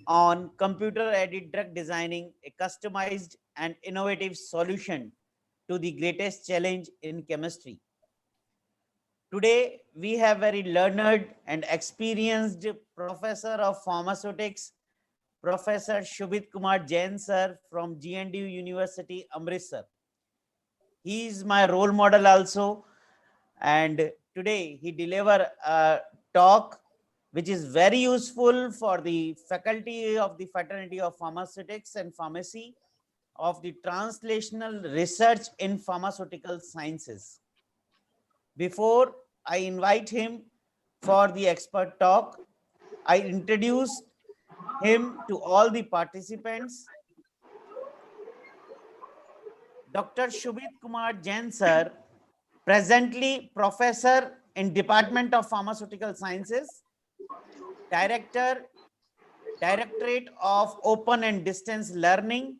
on computer-aided drug designing, a customized and innovative solution to the greatest challenge in chemistry. Today, we have very learned and experienced Professor of Pharmaceutics, Professor Subheet Kumar Jain sir from GNDU University, Amritsar. He is my role model also, and today he deliver a talk which is very useful for the faculty of the Fraternity of Pharmaceutics and Pharmacy of the Translational Research in Pharmaceutical Sciences. Before I invite him for the expert talk, I introduce him to all the participants. Dr. Subheet Kumar Jain sir, presently professor in Department of Pharmaceutical Sciences, Directorate of Open and Distance Learning,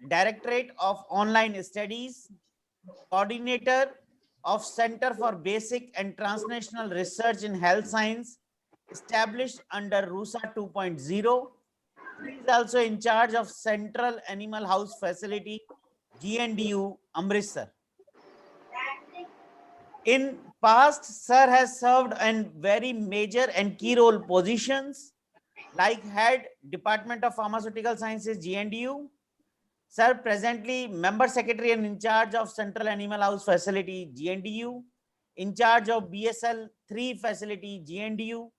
Directorate of Online Studies, Coordinator of Center for Basic and Transnational Research in Health Science, established under RUSA 2.0. He is also in charge of Central Animal House Facility, GNDU, Amritsar. In past, sir has served in very major and key role positions like head Department of Pharmaceutical Sciences, GNDU. Sir, presently member secretary and in charge of Central Animal House Facility, GNDU, in charge of BSL 3 facility, GNDU,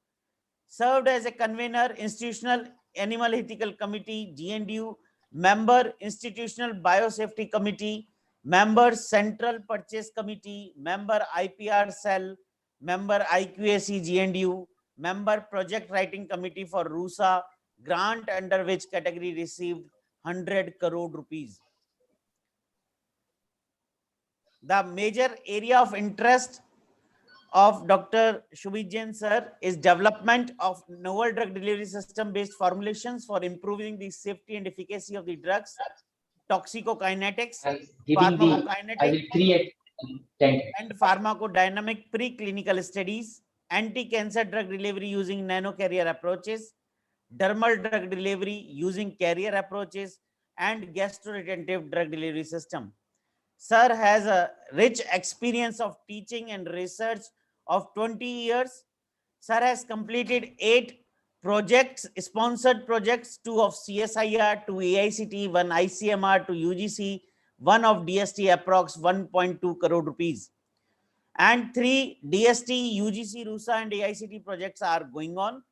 served as a convener, Institutional Animal Ethical Committee, GNDU, member, Institutional Biosafety Committee, member, Central Purchase Committee, member, IPR Cell, member, IQAC, GNDU, member, Project Writing Committee for RUSA, grant under which category received 100 crore rupees. The major area of interest of Dr. Subheet Jain sir is development of novel drug delivery system based formulations for improving the safety and efficacy of the drugs, toxicokinetics, pharmacokinetics, and pharmacodynamic preclinical studies, anti-cancer drug delivery using nanocarrier approaches, dermal drug delivery using carrier approaches, and gastroretentive drug delivery system. Sir has a rich experience of teaching and research of 20 years. Sir has completed 8 projects, sponsored projects, 2 of CSIR, 2 AICTE, 1 ICMR, 2 UGC, 1 of DST, approx 1.2 crore rupees. And 3 DST, UGC, RUSA and AICTE projects are going on.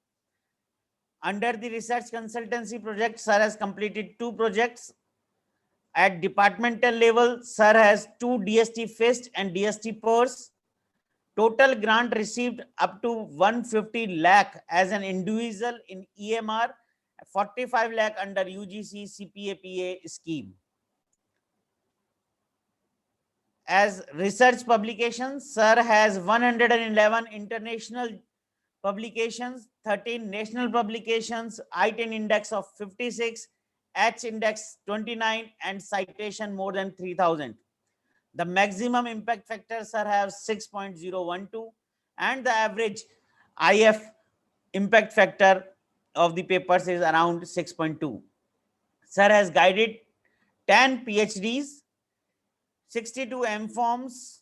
Under the research consultancy project, sir has completed 2 projects. At departmental level, sir has 2 DST FIST and DST PERS. Total grant received up to 150 lakh as an individual in EMR, 45 lakh under UGC CPAPA scheme. As research publications, sir has 111 international publications, 13 national publications, I-10 index of 56, H index 29, and citation more than 3000. The maximum impact factor sir have 6.012, and the average IF impact factor of the papers is around 6.2. Sir has guided 10 PhDs, 62 MPharms,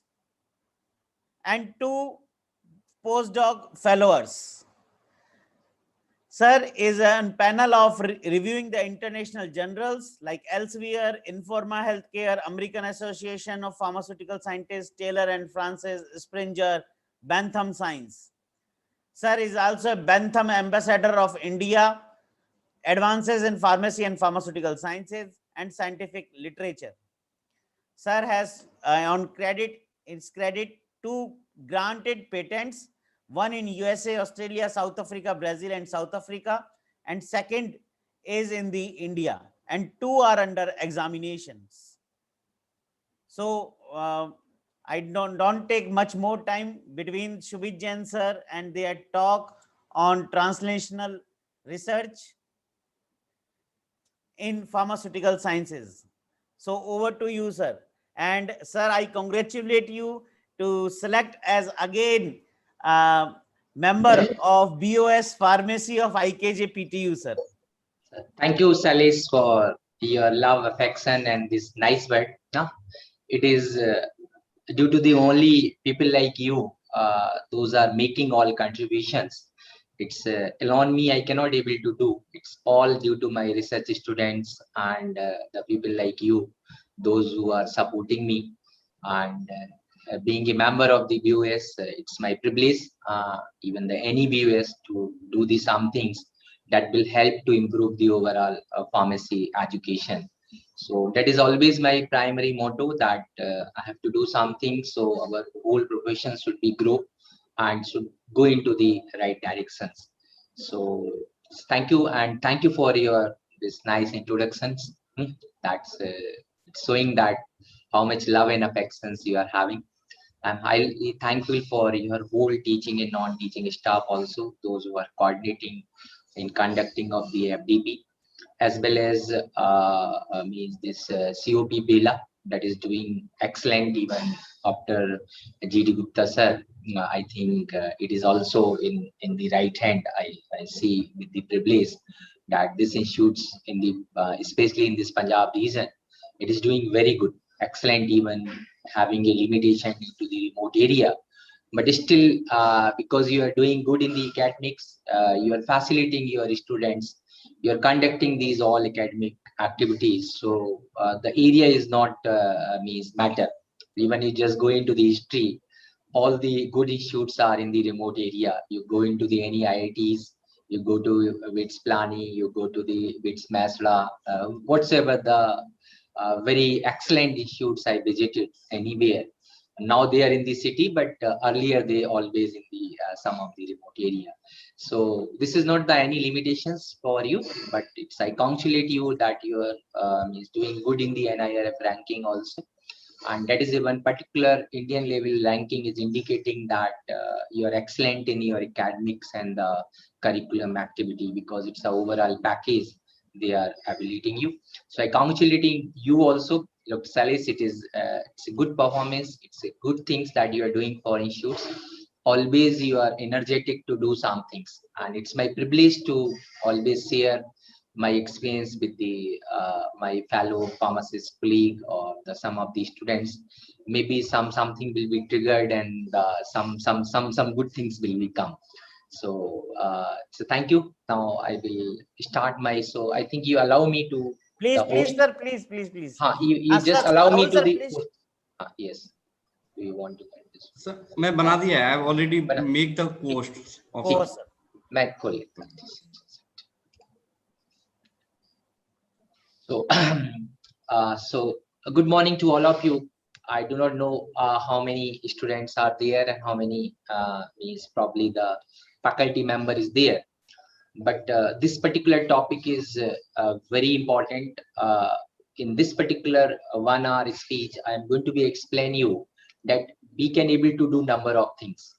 and 2 postdoc fellows. Sir is on panel of reviewing the international journals like Elsevier, Informa Healthcare, American Association of Pharmaceutical Scientists, Taylor and Francis, Springer, Bentham Science. Sir is also a Bentham Ambassador of India, Advances in Pharmacy and Pharmaceutical Sciences and Scientific Literature. Sir has on credit, its credit 2 granted patents, 1 in USA, Australia, South Africa, Brazil, and South Africa, and second is in the India, and 2 are under examinations. So I don't take much more time between Subheet Jain sir and their talk on translational research in pharmaceutical sciences. So over to you, sir. And sir, I congratulate you to select as again member of BOS Pharmacy of IKJ PTU, sir. Thank you, Salis, for your love, affection, and this nice word. No? It is due to the only people like you, those are making all contributions. It's alone me, I cannot able to do. It's all due to my research students and the people like you, those who are supporting me. And being a member of the BOS, it's my privilege, even the any BOS, to do the some things that will help to improve the overall pharmacy education. So that is always my primary motto, that I have to do something so our whole profession should be grow and should go into the right directions. So thank you, and thank you for your this nice introductions. That's showing that how much love and affections you are having. I'm highly thankful for your whole teaching and non-teaching staff also, those who are coordinating in conducting of the FDP, as well as means this COP BELA that is doing excellent even after GD Gupta sir. I think it is also in the right hand. I see with the privilege that this institutes in the especially in this Punjab region, it is doing very good, excellent, even having a limitation into the remote area. But still, because you are doing good in the academics, you are facilitating your students, you are conducting these all academic activities. So the area is not means matter. Even you just go into the history, all the good institutes are in the remote area. You go into the any IITs, you go to WITS Plani, you go to the WITS Masla, whatsoever the very excellent institutes I visited anywhere. Now they are in the city, but earlier they always in the some of the remote area. So this is not the any limitations for you, but it's I congratulate you that you are is doing good in the NIRF ranking also, and that is a one particular Indian level ranking is indicating that you are excellent in your academics and the curriculum activity, because it's a overall package they are evaluating you. So I congratulating you also. Look, Salis, it's a good performance. It's a good things that you are doing for institutes. Always you are energetic to do some things, and it's my privilege to always share my experience with the my fellow pharmacist colleague or some of the students. Maybe something will be triggered, and some good things will become. So so thank you. Now I will start my. So I think you allow me to Please, the please, host. sir, please. You just allow me to sir, the please. host. Yes. Do you want to end this? Sir, मैं बना दिया है. I've already make the post of Oh, sir. मैं खोल लेता हूँ. So so good morning to all of you. I do not know how many students are there and how many is probably the faculty member is there. But this particular topic is very important. In this particular 1 hour speech, I am going to be explain you that we can able to do number of things.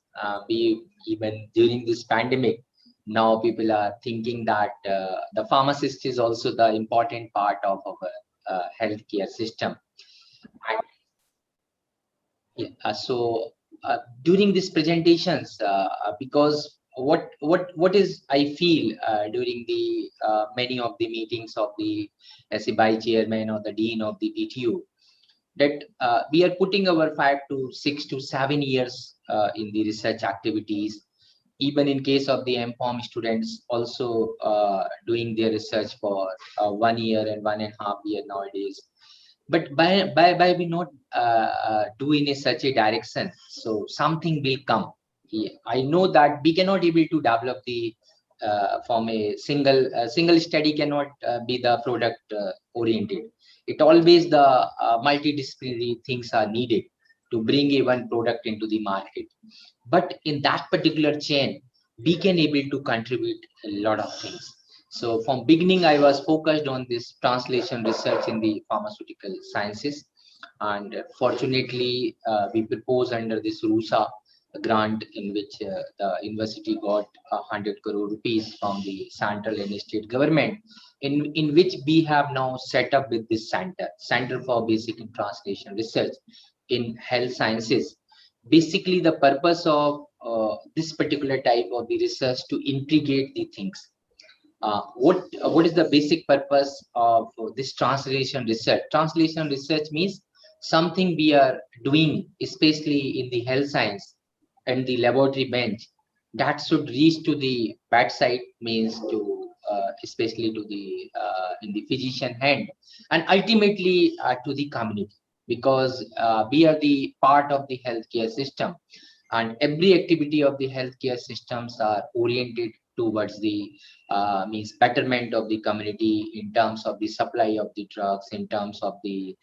We even during this pandemic, now people are thinking that the pharmacist is also the important part of our healthcare system. And, yeah, so during these presentations, because what is I feel during the many of the meetings of the SEBI chairman or the dean of the PTU, that we are putting our 5 to 6 to 7 years in the research activities. Even in case of the MPharm students, also doing their research for 1 year and 1.5 years nowadays. But by we not do in such a direction, so something will come. I know that we cannot able to develop the from a single study cannot be the product oriented. It always the multidisciplinary things are needed to bring a one product into the market. But in that particular chain, we can able to contribute a lot of things. So from beginning, I was focused on this translation research in the pharmaceutical sciences, and fortunately, we proposed under this RUSA grant, in which the university got 100 crore rupees from the central and state government, in which we have now set up with this center for basic and translation research in health sciences. Basically, the purpose of this particular type of the research to integrate the things. What is the basic purpose of this translation research? Translation research means something we are doing, especially in the health science and the laboratory bench, that should reach to the bedside, means to especially to the in the physician hand, and ultimately to the community, because we are the part of the healthcare system, and every activity of the healthcare systems are oriented towards the means betterment of the community in terms of the supply of the drugs, in terms of the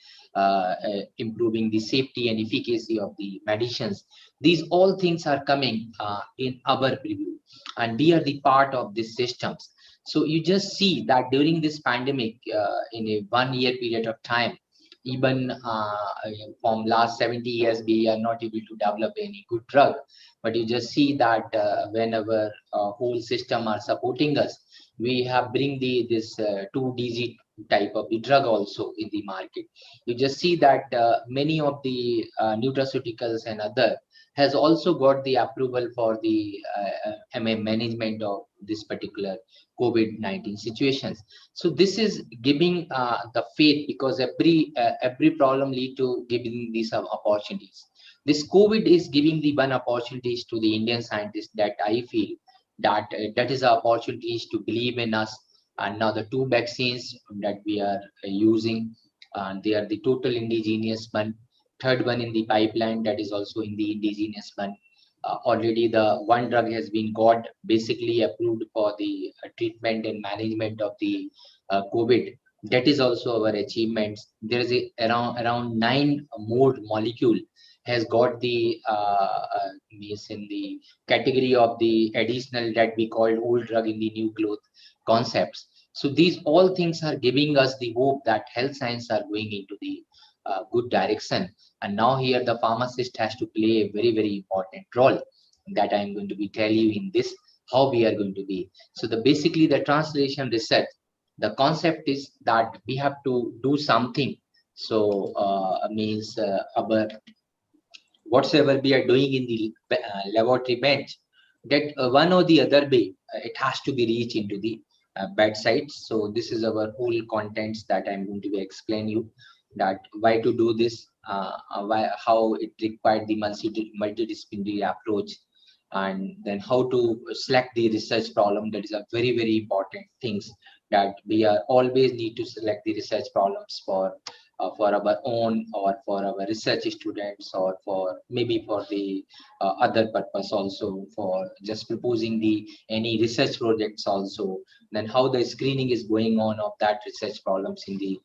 improving the safety and efficacy of the medicines. These all things are coming in our preview, and we are the part of these systems. So you just see that during this pandemic, in a 1 year period of time, even from last 70 years, we are not able to develop any good drug. But you just see that whenever whole system are supporting us, we have bring this 2-digit type of the drug also in the market. You just see that many of the nutraceuticals and other has also got the approval for the management of this particular COVID-19 situations. So this is giving the faith, because every problem lead to giving these opportunities. This COVID is giving the one opportunities to the Indian scientists, that I feel that that is opportunities to believe in us. And now the 2 vaccines that we are using, and they are the total indigenous one. Third one in the pipeline, that is also in the indigenous one. Already the one drug has been got basically approved for the treatment and management of the COVID. That is also our achievements. There is around 9 more molecule has got the means in the category of the additional, that we called old drug in the new cloth concepts. So these all things are giving us the hope that health science are going into the good direction. And now here the pharmacist has to play a very, very important role, that I'm going to be tell you in this, how we are going to be. So the basically the translation research, the concept is that we have to do something. So means our whatsoever we are doing in the laboratory bench, that one or the other way it has to be reached into the bedside. So this is our whole contents that I'm going to be explain you, that why to do this, how it required the multidisciplinary approach, and then how to select the research problem. That is a very, very important things, that we are always need to select the research problems for our own, or for our research students, or for maybe for the other purpose also, for just proposing the any research projects also. Then how the screening is going on of that research problems in the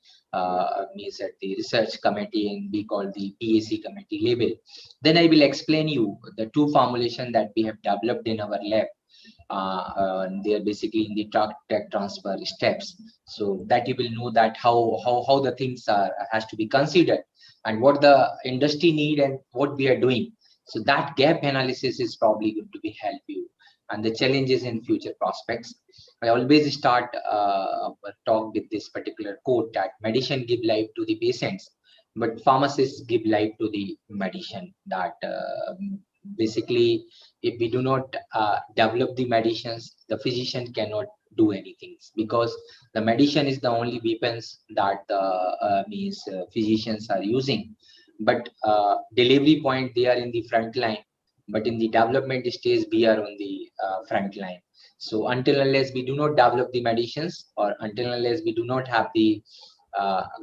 means at the research committee, and we call the PAC committee level. Then I will explain you the 2 formulation that we have developed in our lab. They are basically in the tech transfer steps, so that you will know that how the things are has to be considered, and what the industry need and what we are doing. So that gap analysis is probably going to be help you, and the challenges in future prospects. I always start a talk with this particular quote, that medicine give life to the patients, but pharmacists give life to the medicine. That basically, if we do not develop the medicines, the physician cannot do anything, because the medicine is the only weapons that the physicians are using. But delivery point, they are in the front line, but in the development stage we are on the front line. So until unless we do not develop the medicines, or until unless we do not have the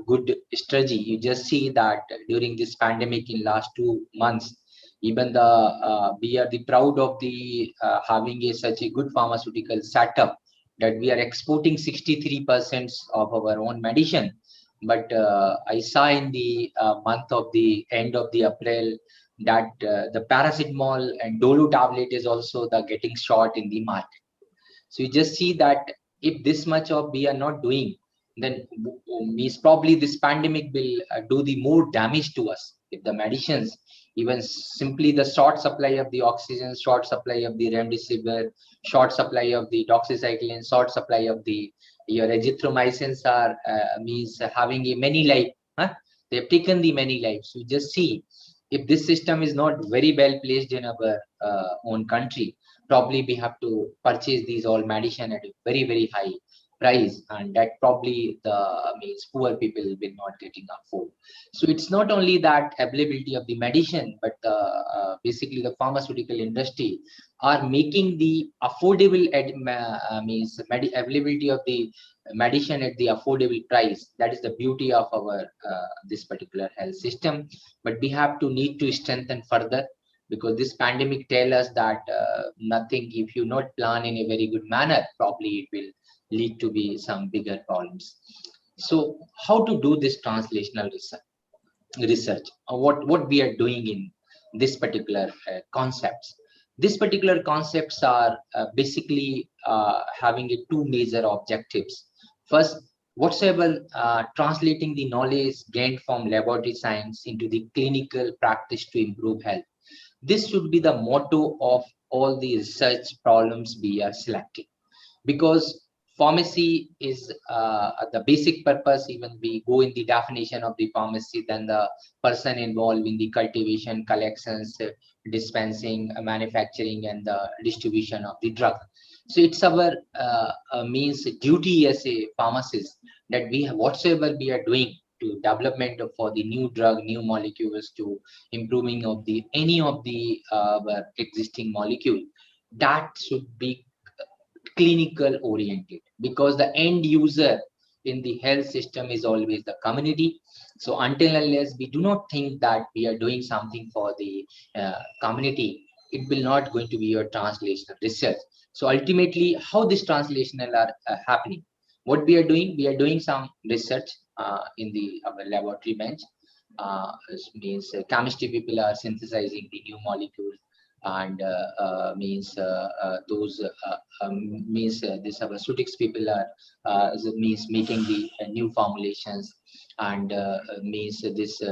good strategy, you just see that during this pandemic in last 2 months, even the we are the proud of the having such a good pharmaceutical setup, that we are exporting 63% of our own medicine. But I saw in the month of the end of the April that the paracetamol and dolu tablet is also the getting short in the market. So you just see that if this much of we are not doing, then means probably this pandemic will do the more damage to us. If the medicines, even simply the short supply of the oxygen, short supply of the remdesivir, short supply of the doxycycline, short supply of the your azithromycins are means having a many life. Huh? They have taken the many lives. You just see If this system is not very well placed in our own country, probably we have to purchase these all medicine at a very, very high price, and that probably the means poor people will not getting afford. So it's not only that availability of the medicine, but basically the pharmaceutical industry are making the affordable means availability of the medicine at the affordable price. That is the beauty of our this particular health system. But we have to need to strengthen further, because this pandemic tell us that nothing, if you not plan in a very good manner, probably it will lead to be some bigger problems. So how to do this translational research, what we are doing in this particular concepts. These particular concepts are basically having a two major objectives. First, whatsoever translating the knowledge gained from laboratory science into the clinical practice to improve health. This should be the motto of all the research problems we are selecting, because pharmacy is the basic purpose. Even we go in the definition of the pharmacy, then the person involved in the cultivation, collections, dispensing, manufacturing, and the distribution of the drug. So it's our means duty as a pharmacist that we have whatsoever we are doing to development for the new drug, new molecules, to improving of the any of the existing molecule, that should be clinical oriented, because the end user in the health system is always the community. So until unless we do not think that we are doing something for the community, it will not going to be your translational research. So ultimately, how this translational are happening, what we are doing some research in the our laboratory bench. Means chemistry people are synthesizing the new molecule, and those means this pharmaceutics people are means making the new formulations, and means this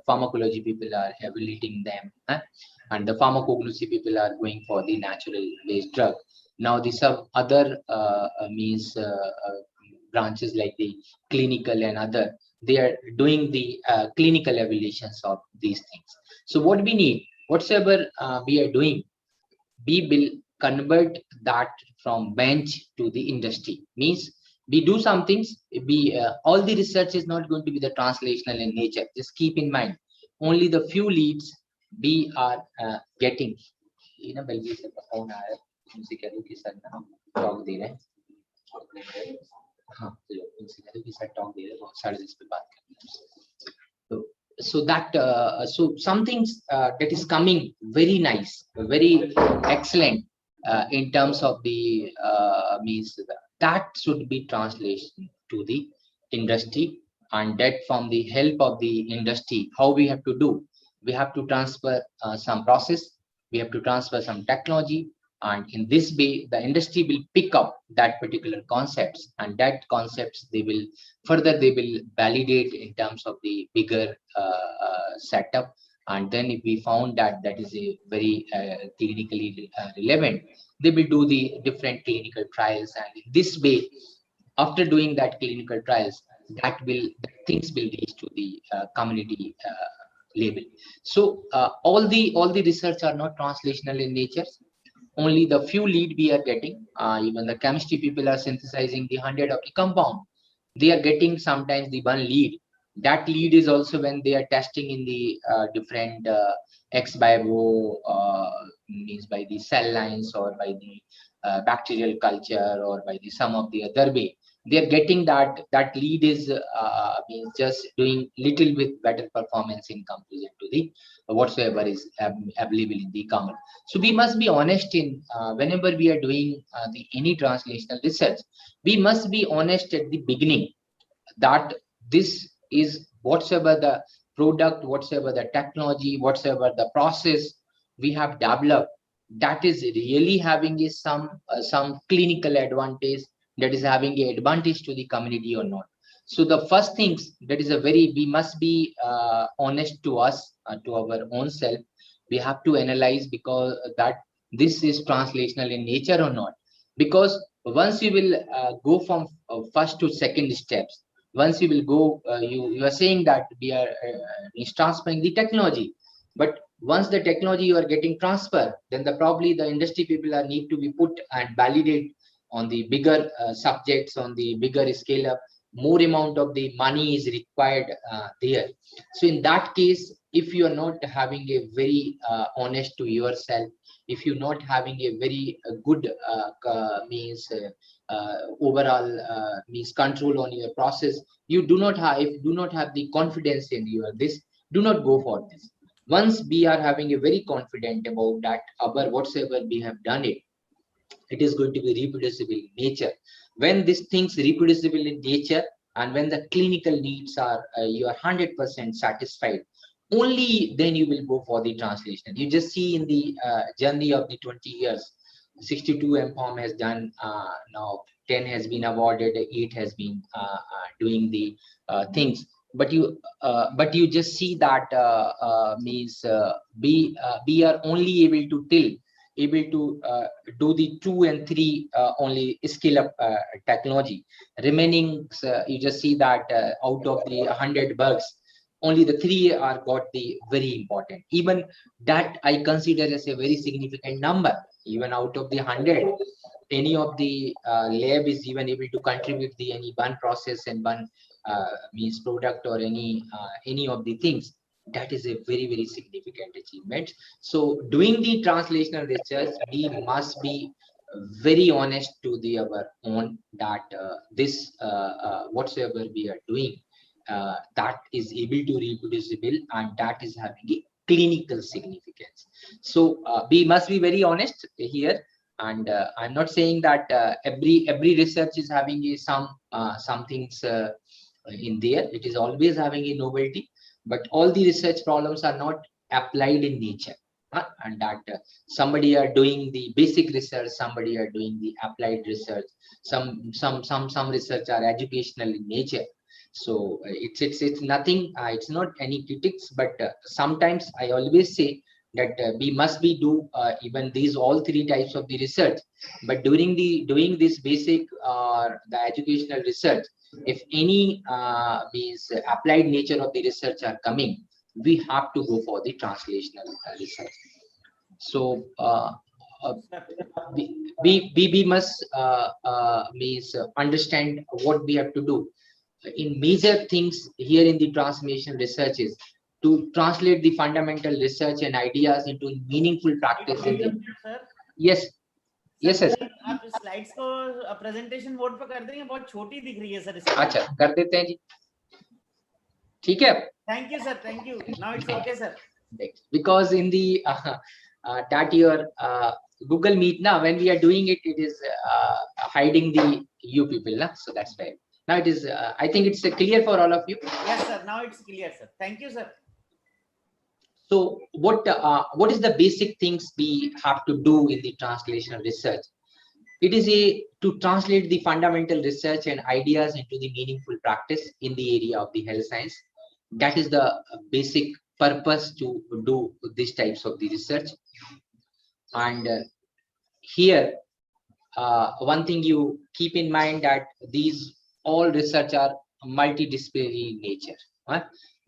pharmacology people are evaluating them, and the pharmacognosy people are going for the natural based drug. Now these are other branches like the clinical and other, they are doing the clinical evaluations of these things. So what we need, whatsoever we are doing, we will convert that from bench to the industry. Means we do some things, we all the research is not going to be the translational in nature. Just keep in mind, only the few leads we are getting. You know, बल्कि से phone आया, उनसे कह दो कि sir ना हम talk they रहे हैं. हाँ, चलो उनसे कह दो कि सर टॉक दे रहे हैं, वो 10:30 पे बात करनी है. So that so some things that is coming very nice, very excellent in terms of the means that should be translation to the industry, and that from the help of the industry, how we have to do, we have to transfer some process, we have to transfer some technology, and in this way the industry will pick up that particular concepts, and that concepts they will further they will validate in terms of the bigger setup. And then if we found that that is a very clinically relevant, they will do the different clinical trials, and in this way, after doing that clinical trials, that things will reach to the community level. So all the research are not translational in nature. Only the few lead we are getting. Even the chemistry people are synthesizing the 100 of the compound. They are getting sometimes the one lead. That lead is also when they are testing in the different ex vivo means by the cell lines, or by the bacterial culture, or by the some of the other way. They are getting that lead is means just doing little with better performance in comparison to the whatsoever is available in the common. So we must be honest in whenever we are doing the any translational research, we must be honest at the beginning that this is whatsoever the product, whatsoever the technology, whatsoever the process we have developed, that is really having is some clinical advantage, that is having an advantage to the community or not. So the first things, that is a very, we must be honest to us, to our own self. We have to analyze because that this is translational in nature or not. Because once you will go from first to second steps, once you will go, you are saying that we are is transferring the technology. But once the technology you are getting transfer, then probably the industry people are need to be put and validate on the bigger subjects, on the bigger scale up. More amount of the money is required there. So in that case, if you are not having a very honest to yourself, if you're not having a very good means overall means control on your process, you do not have the confidence in your this, do not go for this. Once we are having a very confident about that our whatsoever we have done it, it is going to be reproducible in nature. When these things reproducible in nature, and when the clinical needs are you are 100% satisfied, only then you will go for the translation. You just see in the journey of the 20 years, 62 MPharm has done, now 10 has been awarded, 8 has been doing the things. But you just see that means we are only able to do the 2 and 3 only scale up technology. Remaining, you just see that out of the 100 bugs, only the 3 are got the very important. Even that I consider as a very significant number. Even out of the 100, any of the lab is even able to contribute the any one process and one means product or any of the things. That is a very significant achievement. So doing the translational research, we must be very honest to the our own that this whatsoever we are doing, that is able to reproducible and that is having a clinical significance. So we must be very honest here. And I'm not saying that every research is having a some things in there. It is always having a novelty, but all the research problems are not applied in nature. And that somebody are doing the basic research, somebody are doing the applied research, some research are educational in nature. So it's nothing, it's not any critics, but sometimes I always say that we must be do even these all 3 types of the research. But during the doing this basic or the educational research, if any means applied nature of the research are coming, we have to go for the translational research. So we must means understand what we have to do in major things here in the translation research is to translate the fundamental research and ideas into meaningful practice in the, yes yes sir. आप slides को presentation mode पे कर देंगे, बहुत छोटी दिख रही है सर। अच्छा कर देते हैं जी, ठीक है। Thank you sir, thank you, now it's okay sir. Because in the that your Google Meet now, when we are doing it, it is hiding the you people na? So that's why now it is I think it's clear for all of you. Yes sir, now it's clear sir, thank you sir. So what is the basic things we have to do in the translational research? It is to translate the fundamental research and ideas into the meaningful practice in the area of the health science. That is the basic purpose to do these types of the research. And here one thing you keep in mind that these all research are multidisciplinary in nature.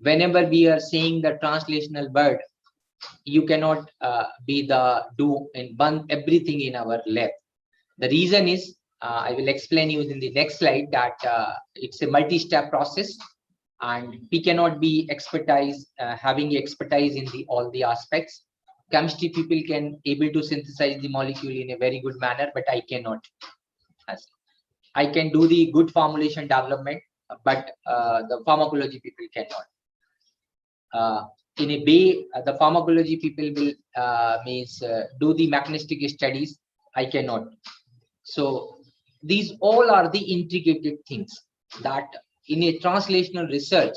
Whenever we are saying the translational word, you cannot be the do and one everything in our lab. The reason is I will explain you in the next slide that it's a multi-step process, and we cannot be having expertise in the all the aspects. Chemistry people can able to synthesize the molecule in a very good manner, but I cannot. I can do the good formulation development, but the pharmacology people cannot. In a way, the pharmacology people will do the mechanistic studies. I cannot. So these all are the integrated things that in a translational research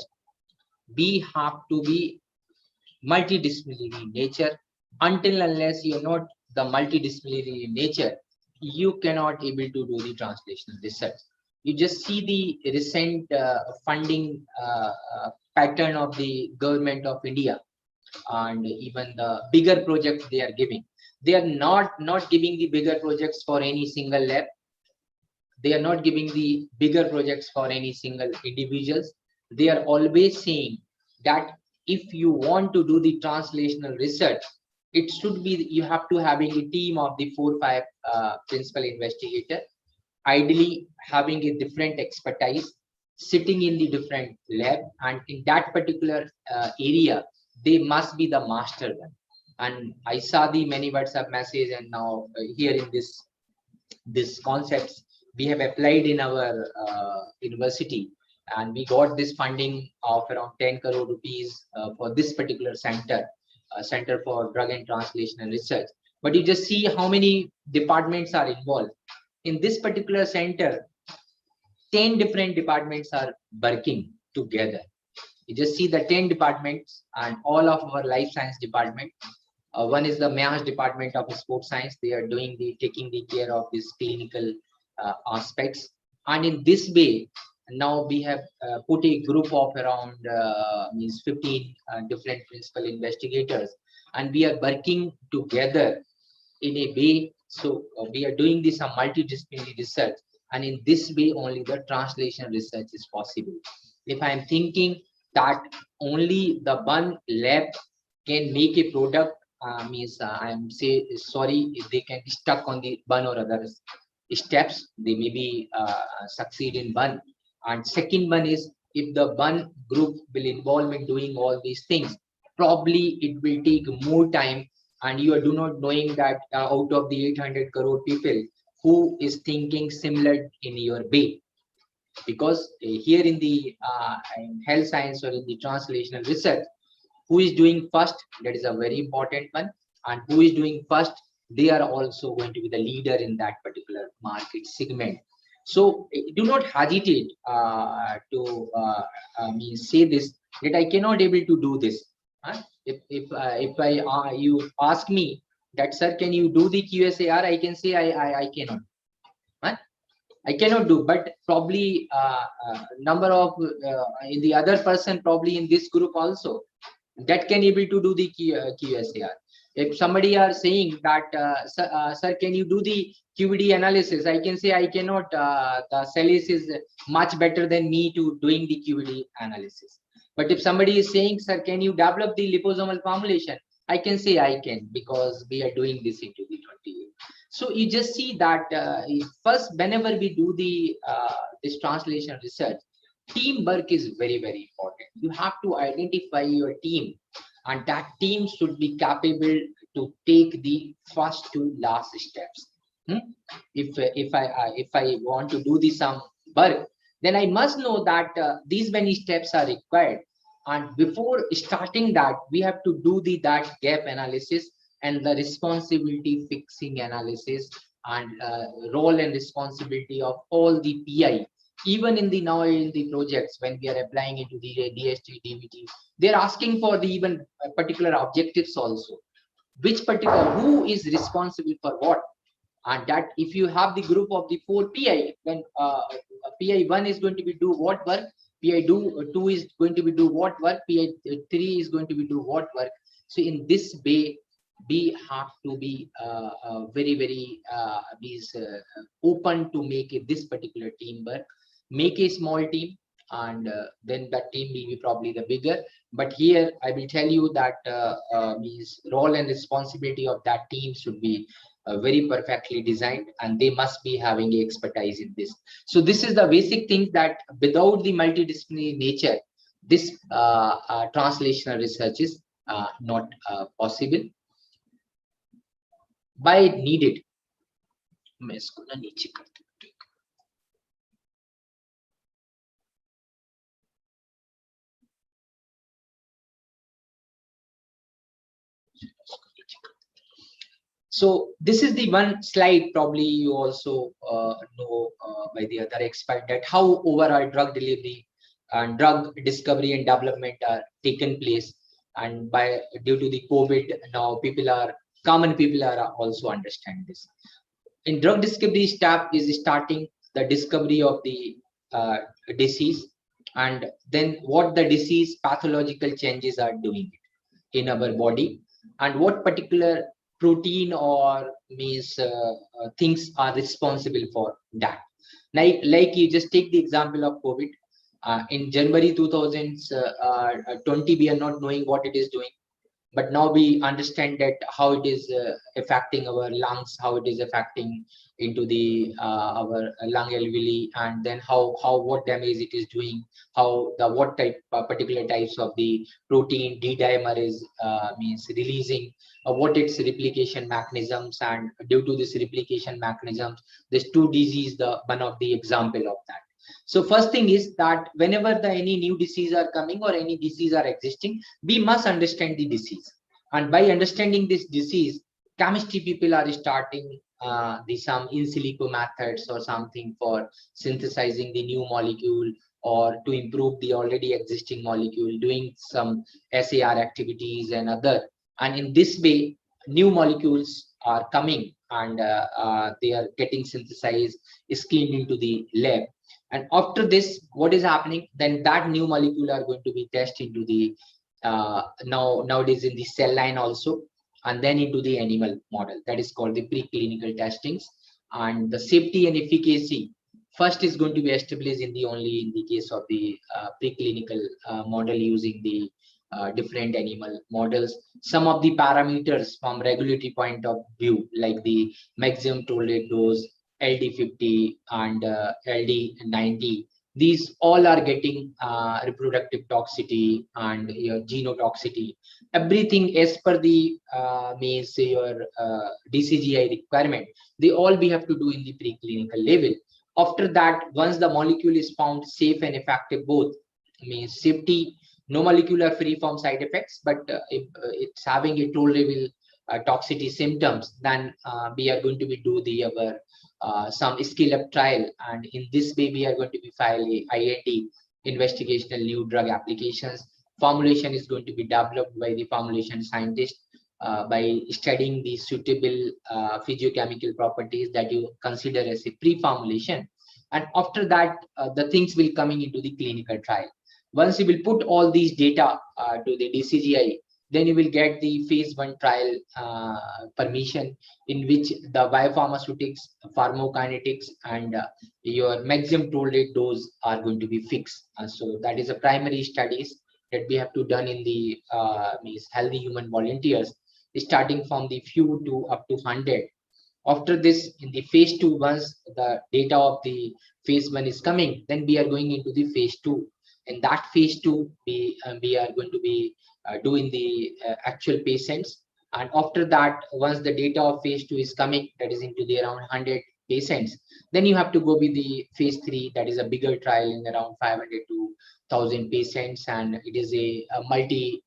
we have to be multidisciplinary in nature. Until unless you are not the multidisciplinary in nature, you cannot able to do the translational research. You just see the recent funding pattern of the government of India, and even the bigger projects they are giving. They are not giving the bigger projects for any single lab. They are not giving the bigger projects for any single individuals. They are always saying that if you want to do the translational research, it should be, you have to having a team of the 4-5 principal investigator, ideally having a different expertise, sitting in the different lab, and in that particular area, they must be the master one. And I saw the many WhatsApp messages, and now here in this concepts we have applied in our university, and we got this funding of around 10 crore rupees for this particular center, Center for Drug and Translational Research. But you just see how many departments are involved in this particular center. 10 different departments are working together. You just see the 10 departments and all of our life science department. One is the MAS department of sports science. They are taking the care of these clinical aspects. And in this way, now we have put a group of around 15 different principal investigators, and we are working together in a way. So we are doing this multidisciplinary research, and in this way only the translation research is possible. If I am thinking that only the one lab can make a product, I am sorry if they can be stuck on the one or other steps, they may be succeed in one. And second one is, if the one group will involve in doing all these things, probably it will take more time, and you do not knowing that out of the 800 crore people, who is thinking similar in your way. Because here in the in health science or in the translational research, who is doing first, that is a very important one, and who is doing first, they are also going to be the leader in that particular market segment. So do not hesitate to say this, that I cannot able to do this. If you ask me that, sir, can you do the QSAR, I can say I cannot. I cannot do, but probably number of in the other person, probably in this group also, that can able to do the QSAR. If somebody are saying that, sir, can you do the QVD analysis, I can say I cannot. The Celis is much better than me to doing the QVD analysis. But if somebody is saying, sir, can you develop the liposomal formulation, I can say I can, because we are doing this into the 20 years. So you just see that first, whenever we do the this translation research, teamwork is very, very important. You have to identify your team, and that team should be capable to take the first to last steps. If I want to do some work, then I must know that these many steps are required, and before starting that, we have to do that gap analysis and the responsibility fixing analysis, and role and responsibility of all the PI. Even in the now in the projects, when we are applying into the DST, DVT, they're asking for the even particular objectives also. Which particular, who is responsible for what? And that if you have the group of the 4 PI, then PI 1 is going to be do what work, PI 2 is going to be do what work, PI 3 is going to be do what work. So in this way, we have to be very, very open to make this particular team work. Make a small team, and then that team will be probably the bigger. But here I will tell you that means role and responsibility of that team should be very perfectly designed, and they must be having expertise in this. So this is the basic thing, that without the multidisciplinary nature, this translational research is not possible. Why needed? So this is the one slide, probably you also know by the other expert, that how overall drug delivery and drug discovery and development are taken place, and by due to the COVID, now common people are also understand this. In drug discovery, step is starting the discovery of the disease, and then what the disease pathological changes are doing in our body, and what particular protein or things are responsible for that. Like you just take the example of COVID. In January 2020, we are not knowing what it is doing, but now we understand that how it is affecting our lungs, how it is affecting into the our lung alveoli, and then how what damage it is doing, how the what type particular types of the protein D dimer is means releasing, what its replication mechanisms, and due to this replication mechanisms, this 2 disease the one of the example of that. So first thing is that whenever the any new disease are coming or any disease are existing, we must understand the disease. And by understanding this disease, chemistry people are starting the some in silico methods or something for synthesizing the new molecule or to improve the already existing molecule, doing some SAR activities and other. And in this way, new molecules are coming and they are getting synthesized, screened into the lab. And after this, what is happening? Then that new molecule are going to be tested into the nowadays in the cell line also, and then into the animal model. That is called the preclinical testings. And the safety and efficacy first is going to be established in the only in the case of the preclinical model using the different animal models. Some of the parameters from regulatory point of view, like the maximum tolerated dose, LD50 and LD90, these all are getting reproductive toxicity and your genotoxicity, everything as per the means your DCGI requirement. They all we have to do in the preclinical level. After that, once the molecule is found safe and effective, both means safety, no molecule are free from side effects, but if it's having a tolerable toxicity symptoms, then we are going to be do the our some scale up trial, and in this way we are going to be file a IND, investigational new drug applications. Formulation is going to be developed by the formulation scientist by studying the suitable physiochemical properties that you consider as a pre-formulation, and after that the things will coming into the clinical trial. Once you will put all these data to the DCGI, then you will get the phase 1 trial permission, in which the biopharmaceutics, pharmacokinetics, and your maximum tolerated dose are going to be fixed. So that is a primary studies that we have to done in the means healthy human volunteers, starting from the few to up to 100. After this, in the phase 2, once the data of the phase 1 is coming, then we are going into the phase 2. In that phase 2, we are going to be doing the actual patients. And after that, once the data of phase 2 is coming, that is into the around 100 patients, then you have to go with the phase 3, that is a bigger trial in around 500 to 1000 patients, and it is a multi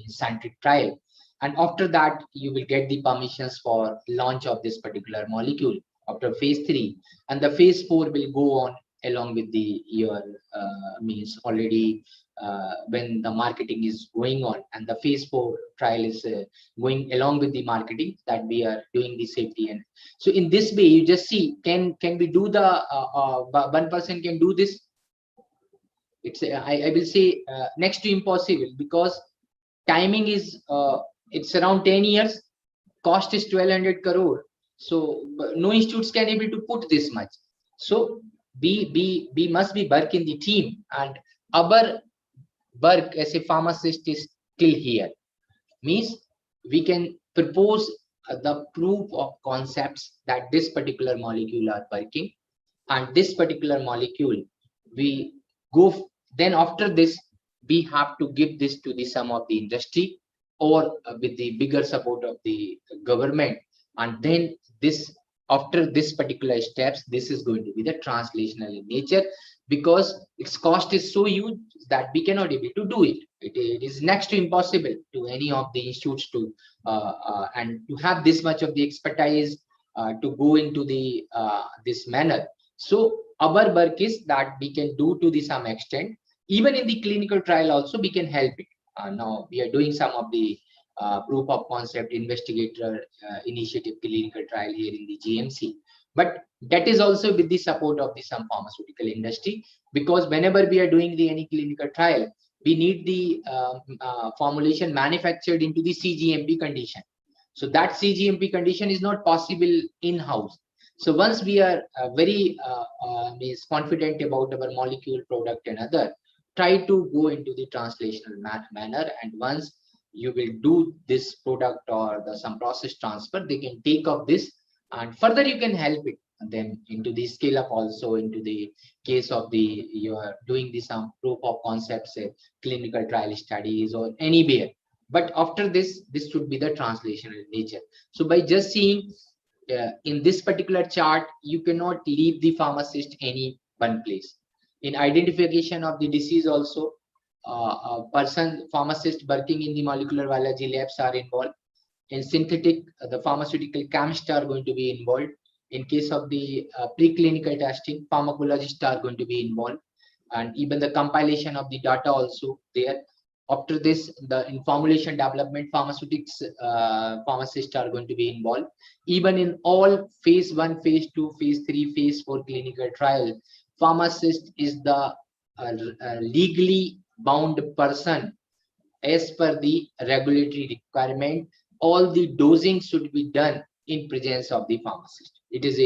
centric trial. And after that, you will get the permissions for launch of this particular molecule after phase 3, and the phase 4 will go on along with the your means already when the marketing is going on, and the phase 4 trial is going along with the marketing, that we are doing the safety. And so in this way, you just see, can we do the one person can do this? It's I will say next to impossible, because timing is it's around 10 years, cost is 1200 crore, so no institutes can able to put this much. So we must be work in the team, and our work as a pharmacist is still here. Means we can propose the proof of concepts that this particular molecule are working, and this particular molecule we go, then after this we have to give this to the some of the industry, or with the bigger support of the government, and then this, after this particular steps, this is going to be the translational in nature, because its cost is so huge that we cannot able to do it. It is next to impossible to any of the institutes to and to have this much of the expertise to go into the this manner. So our work is that we can do to the some extent, even in the clinical trial also we can help it. Now we are doing some of the proof of concept investigator initiative clinical trial here in the GMC, but that is also with the support of the some pharmaceutical industry, because whenever we are doing the any clinical trial, we need the formulation manufactured into the CGMP condition. So that CGMP condition is not possible in-house. So once we are very means confident about our molecule, product, and other, try to go into the translational manner. And once you will do this product or some process transfer, they can take up this, and further you can help it then into the scale up also, into the case of the you are doing the some proof of concepts, clinical trial studies or anywhere. But after this should be the translational nature. So by just seeing in this particular chart, you cannot leave the pharmacist any one place. In identification of the disease also, a person, pharmacist working in the molecular biology labs are involved. In synthetic, the pharmaceutical chemists are going to be involved. In case of the preclinical testing, pharmacologists are going to be involved, and even the compilation of the data also there. After this, in formulation development, pharmaceutics pharmacists are going to be involved. Even in all phase 1, phase 2, phase 3, phase 4 clinical trial, pharmacist is the legally bound person as per the regulatory requirement. All the dosing should be done in presence of the pharmacist. It is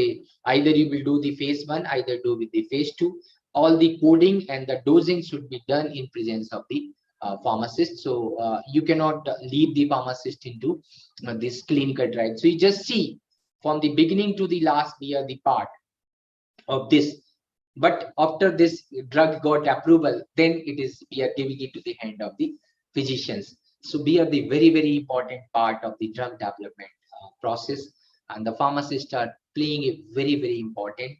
either you will do the phase 1, either do with the phase 2. All the coding and the dosing should be done in presence of the pharmacist. So you cannot leave the pharmacist into this clinical trial. So you just see from the beginning to the last, we are the part of this. But after this drug got approval, then it is we are giving it to the hand of the physicians. So we are the very, very important part of the drug development process, and the pharmacists are playing a very, very important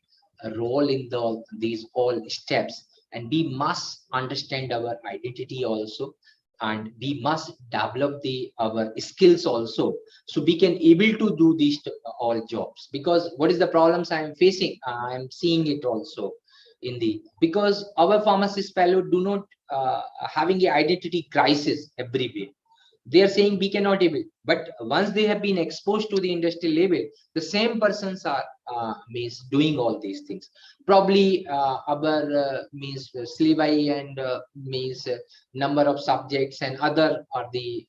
role in these all steps. And we must understand our identity also, and we must develop our skills also, so we can able to do these all jobs. Because what is the problems I am facing? I am seeing it also in the, because our pharmacist fellow do not having an identity crisis everywhere. They are saying we cannot able, but once they have been exposed to the industrial level, the same persons are means doing all these things. Probably our means syllabi and means number of subjects and other are the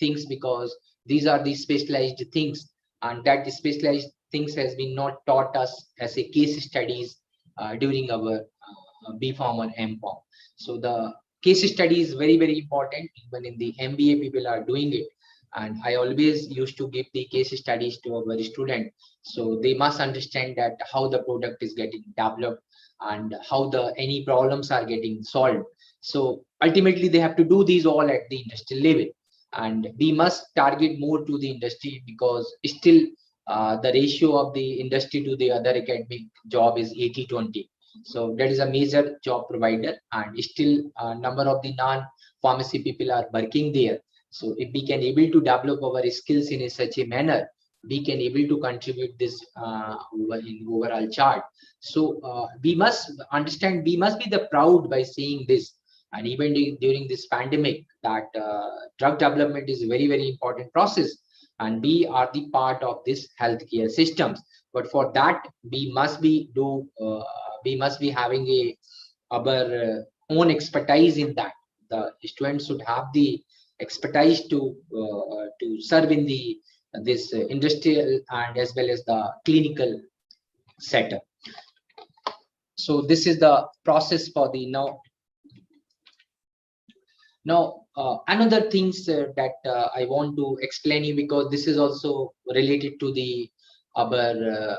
things, because these are the specialized things, and that the specialized things has been not taught us as a case studies during our B.Pharm or M.Pharm. So the case study is very, very important. Even in the MBA, people are doing it. And I always used to give the case studies to our student. So they must understand that how the product is getting developed and how any problems are getting solved. So ultimately, they have to do these all at the industrial level. And we must target more to the industry, because still the ratio of the industry to the other academic job is 80-20. So that is a major job provider, and still number of the non-pharmacy people are working there. So if we can able to develop our skills in such a manner, we can able to contribute this in overall chart. So we must understand, we must be the proud by saying this. And even during this pandemic, that drug development is a very, very important process, and we are the part of this healthcare systems. But for that, we must be having our own expertise in that. The students should have the expertise to serve in this industrial and as well as the clinical setup. So this is the process for the now. Another things that I want to explain you, because this is also related to the our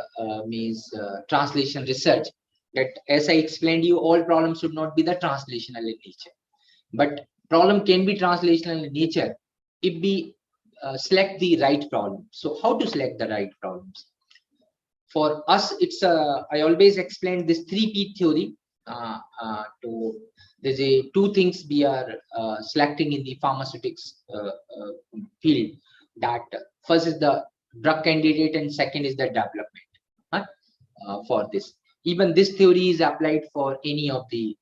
translation research, that as I explained you, all problems should not be the translational in nature, but problem can be translational in nature if we select the right problem. So how to select the right problems? For us, it's I always explain this 3P theory. There's two things we are selecting in the pharmaceutics field. That first is the drug candidate, and second is the development. For this, even this theory is applied for any of the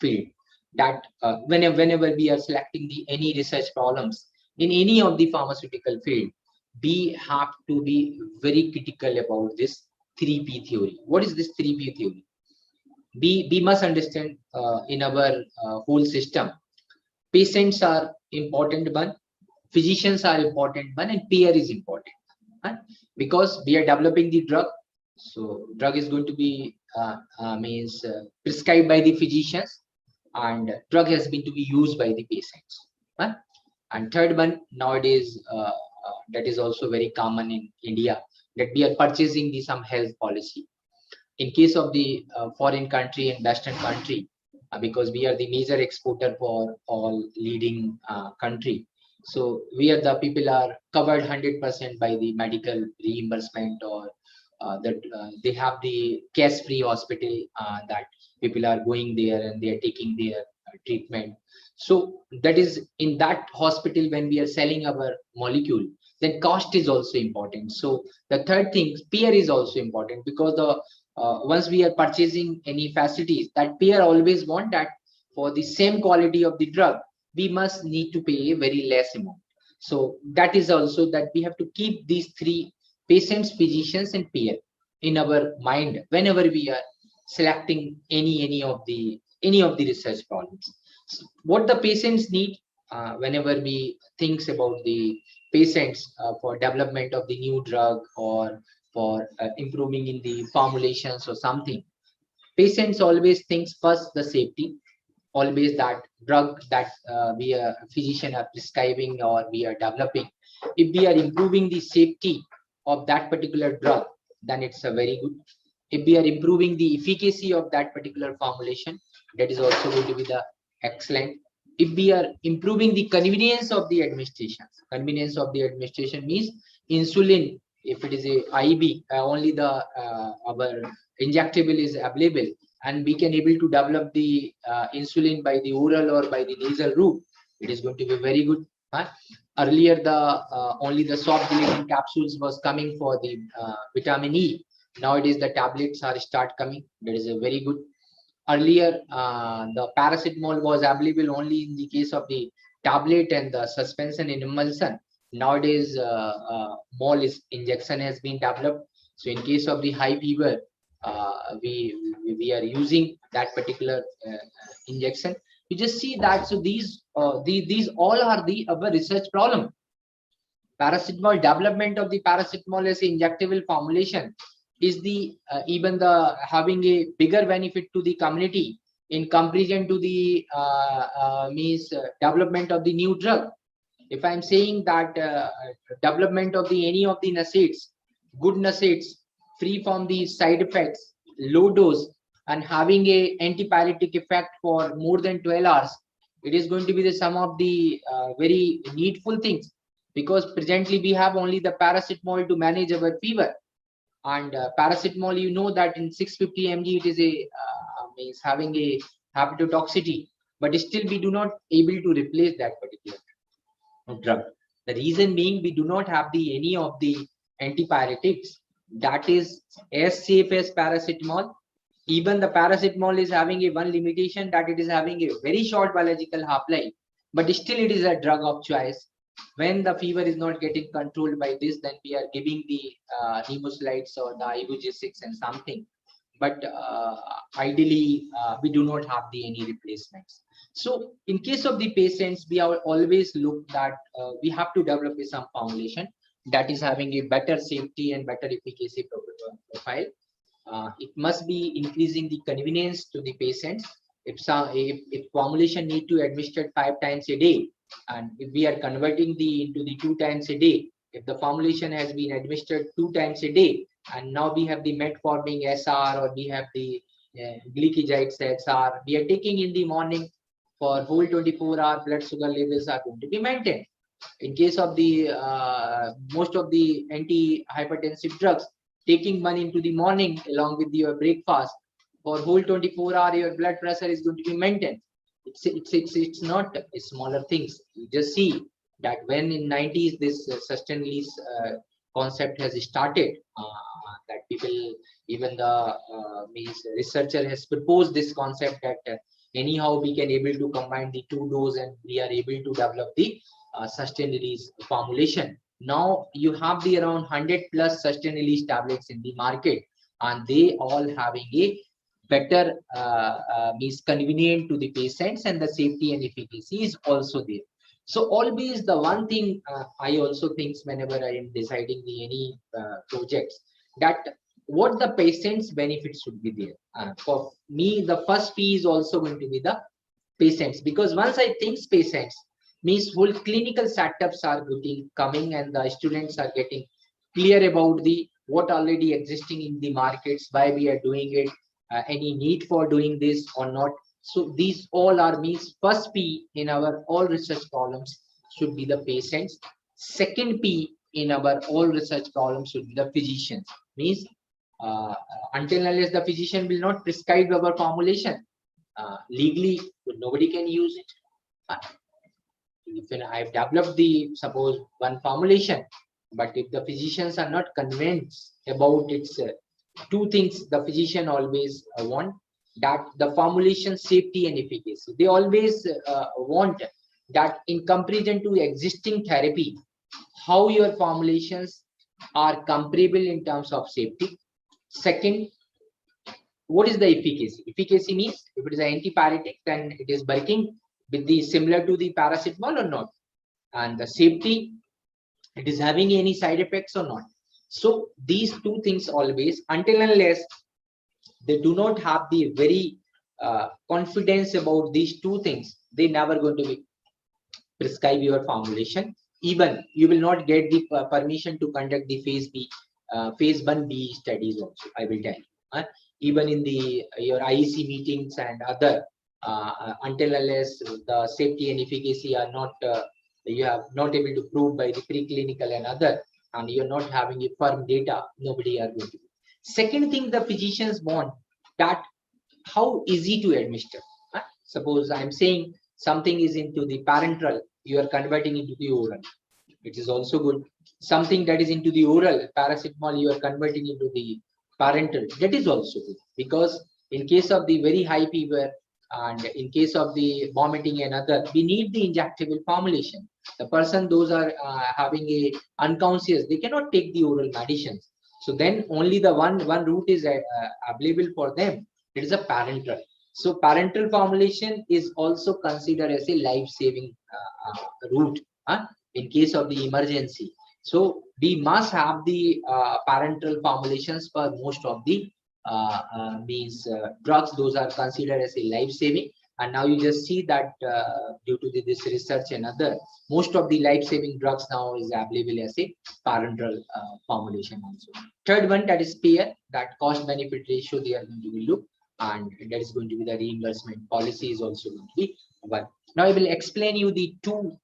field. That whenever we are selecting any research problems in any of the pharmaceutical field, we have to be very critical about this 3P theory. What is this 3P theory? We must understand in our whole system, patients are important one, physicians are important one, and payer is important. Because we are developing the drug, So drug is going to be prescribed by the physicians, and drug has been to be used by the patients. Huh? And third one nowadays, that is also very common in India, that we are purchasing the some health policy. In case of the foreign country and Western country, because we are the major exporter for all leading country, so we are the people are covered 100% by the medical reimbursement, or that they have the cash free hospital, that people are going there and they are taking their treatment. So that is in that hospital when we are selling our molecule, then cost is also important. So the third thing, peer is also important, because the once we are purchasing any facilities, that payer always want that for the same quality of the drug, we must need to pay a very less amount. So that is also that we have to keep these three: patients, physicians, and payer in our mind whenever we are selecting any of the research problems. So what the patients need, whenever we thinks about the patients for development of the new drug, or for improving in the formulations or something, patients always thinks first the safety, always that drug that we are physician are prescribing or we are developing, if we are improving the safety of that particular drug, then it's a very good. If we are improving the efficacy of that particular formulation, that is also going to be the excellent. If we are improving the convenience of the administration, convenience of the administration means insulin, if it is a IB, only the our injectable is available, and we can able to develop the insulin by the oral or by the nasal route, it is going to be very good. Earlier the only the soft gelatin capsules was coming for the vitamin E. Nowadays the tablets are start coming, that is a very good. Earlier the paracetamol was available only in the case of the tablet and the suspension in emulsion. Nowadays mol is injection has been developed. So in case of the high fever, we are using that particular injection. You just see that. So these all are the our research problem. Paracetamol, development of the paracetamol as an injectable formulation is the even the having a bigger benefit to the community in comparison to the development of the new drug. If I'm saying that development of the any of the NSAIDs, good NSAIDs, free from the side effects, low dose, and having a antipyretic effect for more than 12 hours, it is going to be the some of the very needful things, because presently we have only the paracetamol to manage our fever, and paracetamol, you know that in 650 mg it is a means having a hepatotoxicity, but still we do not able to replace that particular drug. The reason being we do not have the any of the antipyretics that is as safe as paracetamol. Even the paracetamol is having a one limitation, that it is having a very short biological half-life, but still it is a drug of choice. When the fever is not getting controlled by this, then we are giving the nemosilides or the ibugesics and something, but ideally we do not have the any replacements. So in case of the patients, we are always look that we have to develop some formulation that is having a better safety and better efficacy profile. It must be increasing the convenience to the patients. If formulation need to administered 5 times a day, and if we are converting the into the 2 times a day, if the formulation has been administered 2 times a day, and now we have the metformin SR, or we have the glycidides SR, we are taking in the morning, for whole 24-hour blood sugar levels are going to be maintained. In case of the most of the anti-hypertensive drugs, taking one into the morning along with your breakfast, for whole 24-hour your blood pressure is going to be maintained. It's not smaller things. You just see that when in 90s this sustainability concept has started, that people, even the researcher has proposed this concept that anyhow we can able to combine the 2 dose and we are able to develop the sustained release formulation. Now you have the around 100 plus sustained release tablets in the market, and they all having a better means convenient to the patients, and the safety and efficacy is also there. So always the one thing I also think whenever I am deciding the any projects, that what the patient's benefits should be there. For me, the first P is also going to be the patients, because once I think patients, means whole clinical setups are coming and the students are getting clear about the what already existing in the markets, why we are doing it, any need for doing this or not. So these all are means first P in our all research problems should be the patients. Second P in our all research problems should be the physicians. Means until unless the physician will not prescribe our formulation, legally nobody can use it. If I've developed the suppose one formulation, but if the physicians are not convinced about its two things, the physician always want that the formulation safety and efficacy. They always want that in comparison to existing therapy, how your formulations are comparable in terms of safety. Second, what is the efficacy? Efficacy means if it is an antipyretic, then it is working with the similar to the paracetamol or not, and the safety, it is having any side effects or not. So these two things always, until unless they do not have the very confidence about these two things, they never going to be prescribe your formulation. Even you will not get the permission to conduct the phase 1B studies also, I will tell you. Even in the your IEC meetings and other, until unless the safety and efficacy are not you have not able to prove by the preclinical and other, and you're not having a firm data, nobody are going to. Second thing, the physicians want that how easy to administer. Suppose I'm saying something is into the parenteral, you are converting into the oral, it is also good. Something that is into the oral, paracetamol, you are converting into the parenteral, that is also good. Because in case of the very high fever and in case of the vomiting and other, we need the injectable formulation. The person, those are having a unconscious, they cannot take the oral medicines. So then only the one route is available for them. It is a parenteral. So parenteral formulation is also considered as a life-saving route in case of the emergency. So we must have the parenteral formulations for most of the drugs. Those are considered as a life-saving. And now you just see that due to this research and other, most of the life-saving drugs now is available as a parenteral formulation also. Third one, that is payer, that cost-benefit ratio they are going to be looked, and that is going to be the reimbursement policy is also going to be one. Now I will explain you the two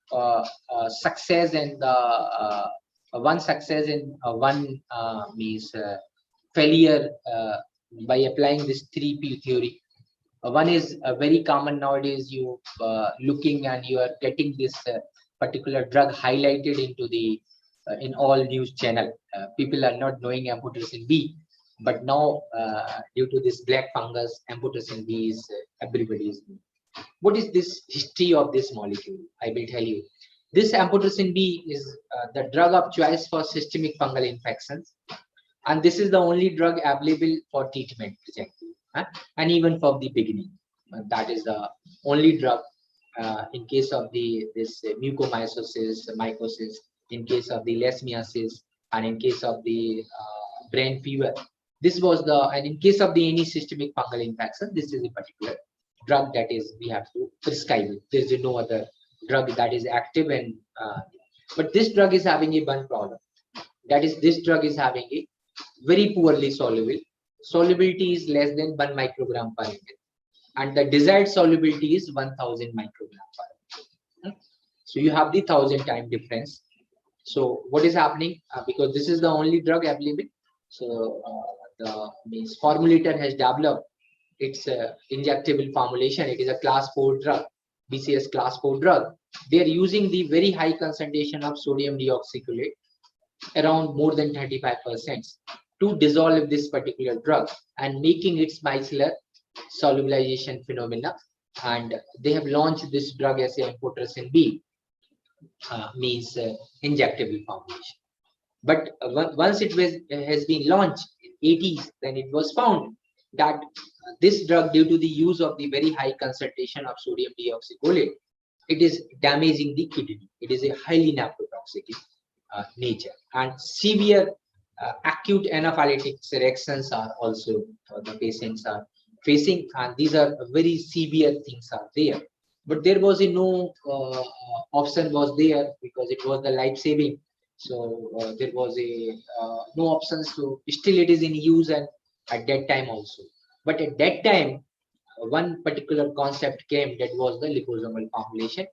success and the one success and one failure by applying this 3P theory. One is very common nowadays. You looking and you are getting this particular drug highlighted into the in all news channel. People are not knowing amphotericin B, but now due to this black fungus, amphotericin B is everybody is knowing. What is this history of this molecule? I will tell you. This amphotericin B is the drug of choice for systemic fungal infections, and this is the only drug available for treatment presently, and even from the beginning. That is the only drug in case of this mucormycosis, mycosis, in case of the leishmaniasis, and in case of the brain fever. This was the, and in case of the any systemic fungal infection, this is a particular drug that is we have to prescribe it. There is no other drug that is active, and but this drug is having a one problem. That is, this drug is having a very poorly soluble. Solubility is less than 1 microgram per ml, and the desired solubility is 1000 microgram per ml. So you have the 1000 time difference. So what is happening? Because this is the only drug available, so the formulator has developed its injectable formulation. It is a class 4 drug, BCS class 4 drug. They are using the very high concentration of sodium deoxycholate, around more than 35%, to dissolve this particular drug and making its micellar solubilization phenomena. And they have launched this drug as a amphotericin B, injectable formulation. But once it has been launched in 80s, then it was found that this drug, due to the use of the very high concentration of sodium deoxycholate, it is damaging the kidney. It is a highly nephrotoxic nature, and severe acute anaphylactic reactions are also the patients are facing, and these are very severe things are there. But there was a no option was there because it was the life saving. So there was a no options. So still it is in use, and at that time also. But at that time, one particular concept came, that was the liposomal formulation.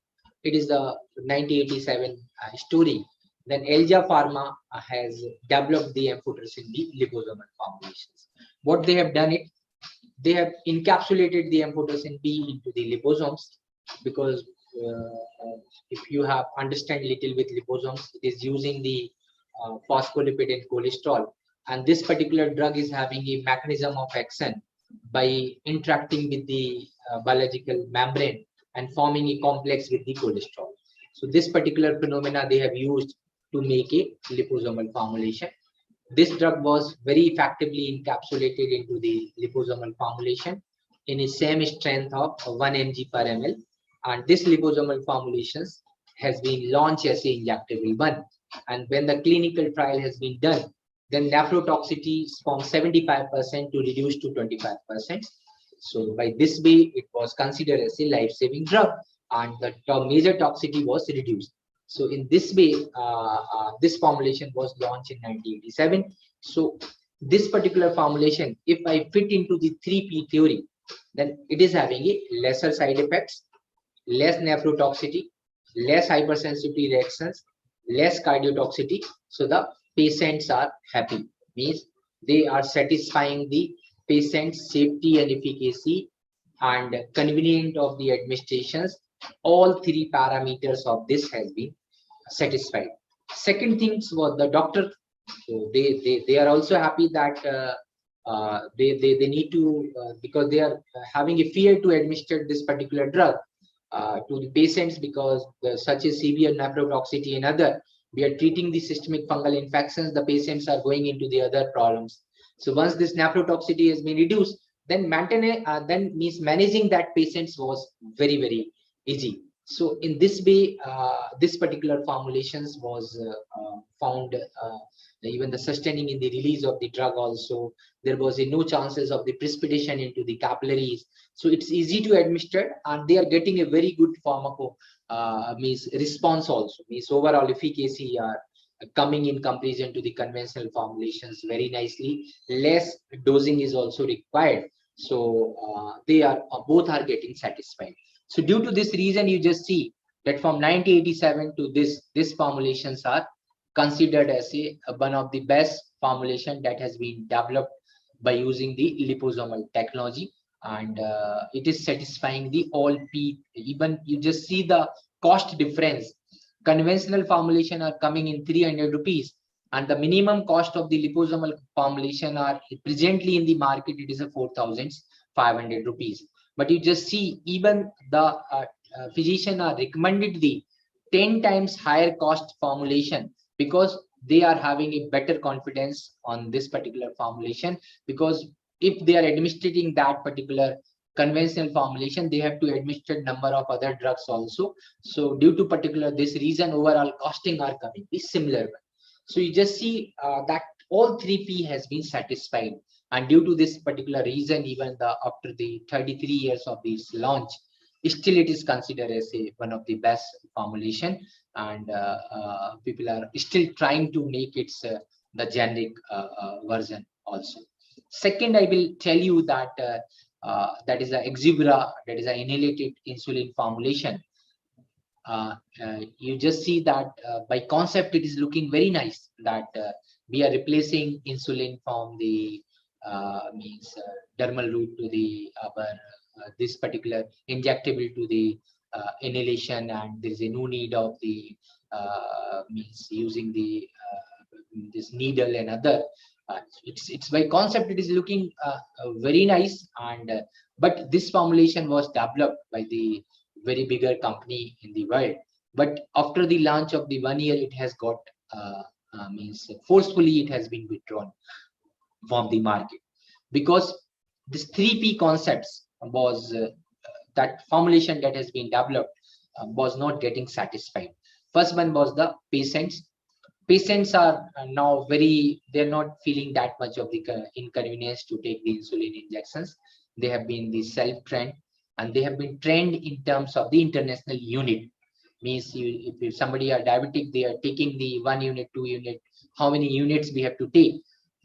It is the 1987 story. Then Elja Pharma has developed the amphotericin B liposomal formulations. What they have done it, they have encapsulated the amphotericin B into the liposomes, because if you have understand little with liposomes, it is using the phospholipid and cholesterol, and this particular drug is having a mechanism of action by interacting with the biological membrane and forming a complex with the cholesterol. So this particular phenomena they have used to make a liposomal formulation. This drug was very effectively encapsulated into the liposomal formulation in a same strength of 1 mg per ml, and this liposomal formulations has been launched as a injectable one. And when the clinical trial has been done, then nephrotoxicity from 75% to reduce to 25%. So by this way, it was considered as a life-saving drug, and the major toxicity was reduced. So in this way, this formulation was launched in 1987. So this particular formulation, if I fit into the 3P theory, then it is having a lesser side effects, less nephrotoxicity, less hypersensitivity reactions, less cardiotoxicity. So the patients are happy, means they are satisfying the patient's safety and efficacy and convenient of the administrations. All three parameters of this has been satisfied. Second things was the doctor. So they are also happy that they need to because they are having a fear to administer this particular drug to the patients, because such a severe nephrotoxicity and other, we are treating the systemic fungal infections, the patients are going into the other problems. So once this nephrotoxicity has been reduced, then maintain then means managing that patients was very easy. So in this way, this particular formulations was found even the sustaining in the release of the drug. Also there was no chances of the precipitation into the capillaries, so it's easy to administer, and they are getting a very good pharmaco means response, also means overall efficacy are coming in comparison to the conventional formulations very nicely. Less dosing is also required, so they are both are getting satisfied. So due to this reason, you just see that from 1987 to this formulations are considered as one of the best formulation that has been developed by using the liposomal technology, and it is satisfying the all P. Even you just see the cost difference. Conventional formulation are coming in 300 rupees, and the minimum cost of the liposomal formulation are presently in the market, it is a 4,500 rupees. But you just see even the physician are recommended the 10 times higher cost formulation, because they are having a better confidence on this particular formulation, because if they are administering that particular conventional formulation, they have to administer number of other drugs also. So due to particular this reason, overall costing are coming the similar one. So you just see that all 3P has been satisfied, and due to this particular reason, even after the 33 years of this launch, still it is considered as one of the best formulation, and people are still trying to make it the generic version also. Second, I will tell you that that is a Exubera, that is an inhalated insulin formulation. You just see that by concept it is looking very nice, that we are replacing insulin from the dermal route to the this particular injectable to the inhalation, and there is a no need of the using the this needle and other. It's by concept it is looking very nice, and but this formulation was developed by the very bigger company in the world, but after the launch of the 1 year, it has got forcefully it has been withdrawn from the market, because this 3P concepts was that formulation that has been developed was not getting satisfied. First one was the patients, patients are now they're not feeling that much of the inconvenience to take the insulin injections. They have been the self-trained, and they have been trained in terms of the international unit. Means if somebody are diabetic, they are taking the 1 unit, 2 unit, how many units we have to take.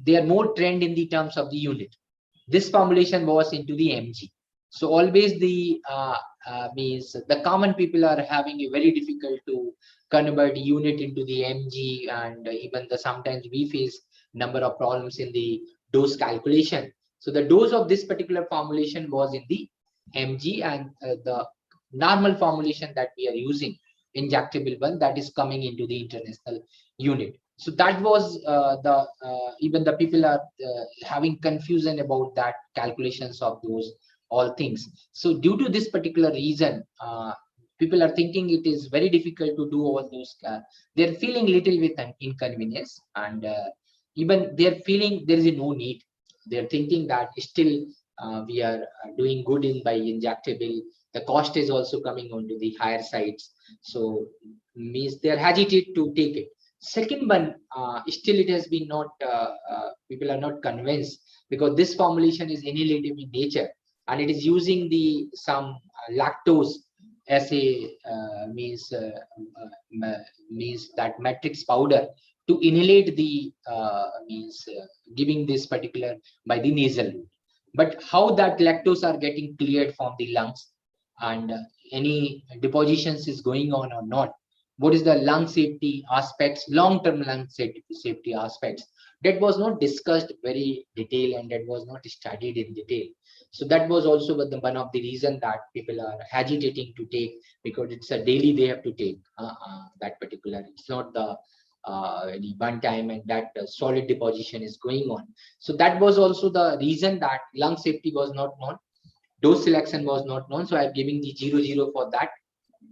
They are more trained in the terms of the unit. This formulation was into the mg. So always the means the common people are having a very difficult to convert unit into the mg, and even sometimes we face number of problems in the dose calculation. So the dose of this particular formulation was in the mg, and the normal formulation that we are using, injectable one, that is coming into the international unit. So that was even the people are having confusion about that calculations of those all things. So due to this particular reason, people are thinking it is very difficult to do all those. They're feeling little with an inconvenience, and even they're feeling there is no need. They're thinking that still we are doing good in by injectable. The cost is also coming onto the higher sides, so means they're hesitant to take it. Second one, still it has been not people are not convinced, because this formulation is inhalative in nature, and it is using the some lactose as a means that matrix powder to inhalate the giving this particular by the nasal route. But how that lactose are getting cleared from the lungs, and any depositions is going on or not, what is the lung safety aspects, long-term lung safety aspects, that was not discussed very detail, and that was not studied in detail. So that was also one of the reason that people are hesitating to take, because it's a daily they have to take that particular, it's not the one time, and that solid deposition is going on. So that was also the reason that lung safety was not known, dose selection was not known. So I'm giving the 0-0 for that.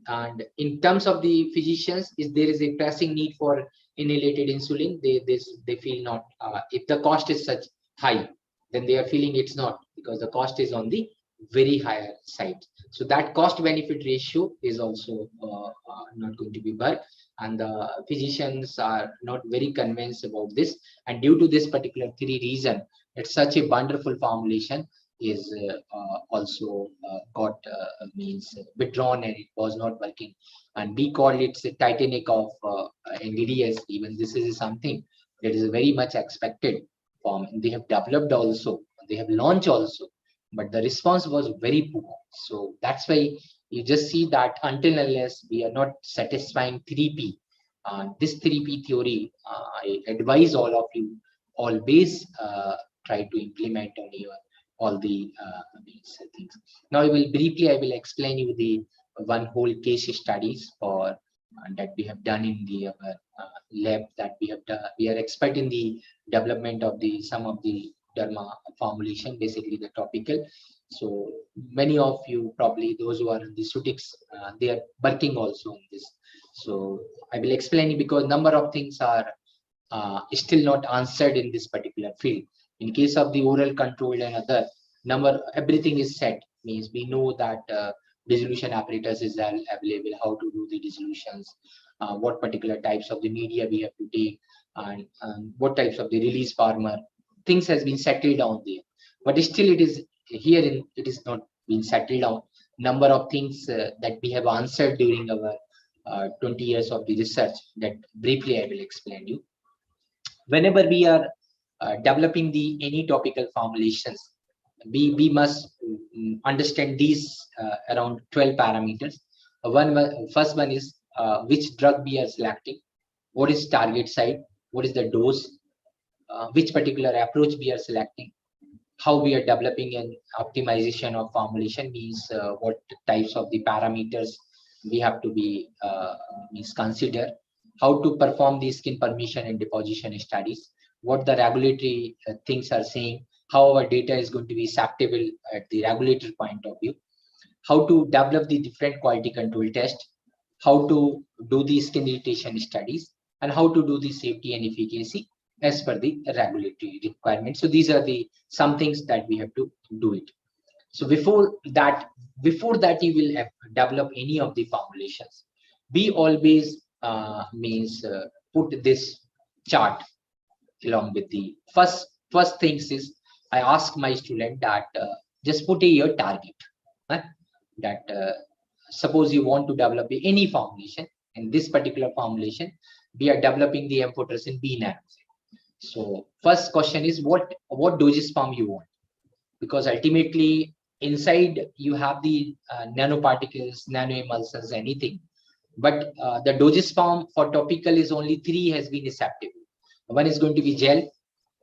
And in terms of the physicians, if there is a pressing need for inhalated insulin, they feel not. If the cost is such high, then they are feeling it's not, because the cost is on the very higher side. So that cost benefit ratio is also not going to be work, and the physicians are not very convinced about this. And due to this particular three reason, it's such a wonderful formulation is also got means withdrawn, and it was not working, and we call it the Titanic of NDDS. Even this is something that is very much expected from. They have developed also, they have launched also, but the response was very poor. So that's why you just see that until unless we are not satisfying 3P, this 3P theory, I advise all of you always try to implement on your all the these things. Now I will explain you the one whole case studies for that we have done in the lab that we have done. We are expert in the development of the some of the derma formulation, basically the topical. So many of you, probably those who are in the Sutics, they are working also on this. So I will explain you, because number of things are still not answered in this particular field. In case of the oral control and other number, everything is set. Means we know that dissolution apparatus is available, how to do the dissolutions, what particular types of the media we have to take, and what types of the release farmer. Things has been settled down there, but still it is here in it is not been settled down. Number of things that we have answered during our 20 years of the research, that briefly I will explain you. Whenever we are developing the any topical formulations, we must understand these around 12 parameters. First one is which drug we are selecting, what is target site, what is the dose, which particular approach we are selecting, how we are developing an optimization of formulation, means what types of the parameters we have to be means consider, how to perform the skin permission and deposition studies, what the regulatory things are saying, how our data is going to be acceptable at the regulatory point of view, how to develop the different quality control test, how to do the skin irritation studies, and how to do the safety and efficacy as per the regulatory requirements. So these are the some things that we have to do it. So before that you will develop any of the formulations, we always put this chart along with the first things is I ask my student that just put a your target, that suppose you want to develop any formulation. In this particular formulation, we are developing the amphotericin B nano. So first question is what dosage form you want, because ultimately inside you have the nanoparticles, nanoemulsions, anything, but the dosage form for topical is only 3 has been acceptable. One is going to be gel,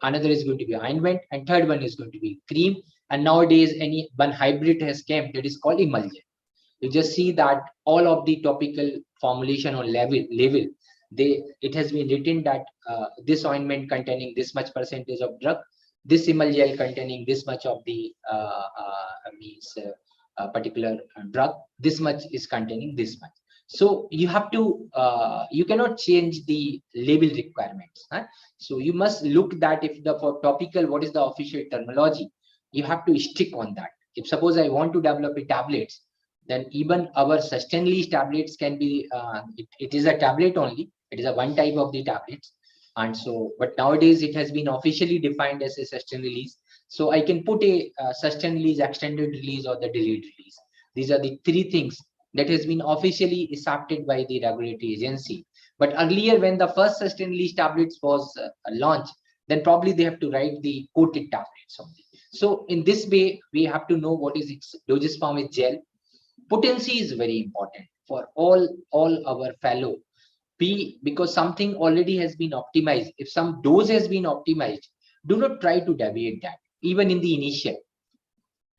another is going to be ointment, and third one is going to be cream. And nowadays any one hybrid has come that is called emulsion. You just see that all of the topical formulation or level it has been written that this ointment containing this much percentage of drug, this emulgel containing this much of the particular drug, this much is containing this much. So you have to you cannot change the label requirements, so you must look that if the for topical what is the official terminology, you have to stick on that. If suppose I want to develop a tablets, then even our sustained release tablets can be it is a tablet only, it is a one type of the tablets. And so but nowadays it has been officially defined as a sustained release, so I can put a sustained release, extended release, or the delayed release. These are the 3 things that has been officially accepted by the regulatory agency. But earlier when the first sustained release tablets was launched, then probably they have to write the coated tablets only. So in this way we have to know what is its dosage form is gel. Potency is very important for all our fellow because something already has been optimized. If some dose has been optimized, do not try to deviate that. Even in the initial,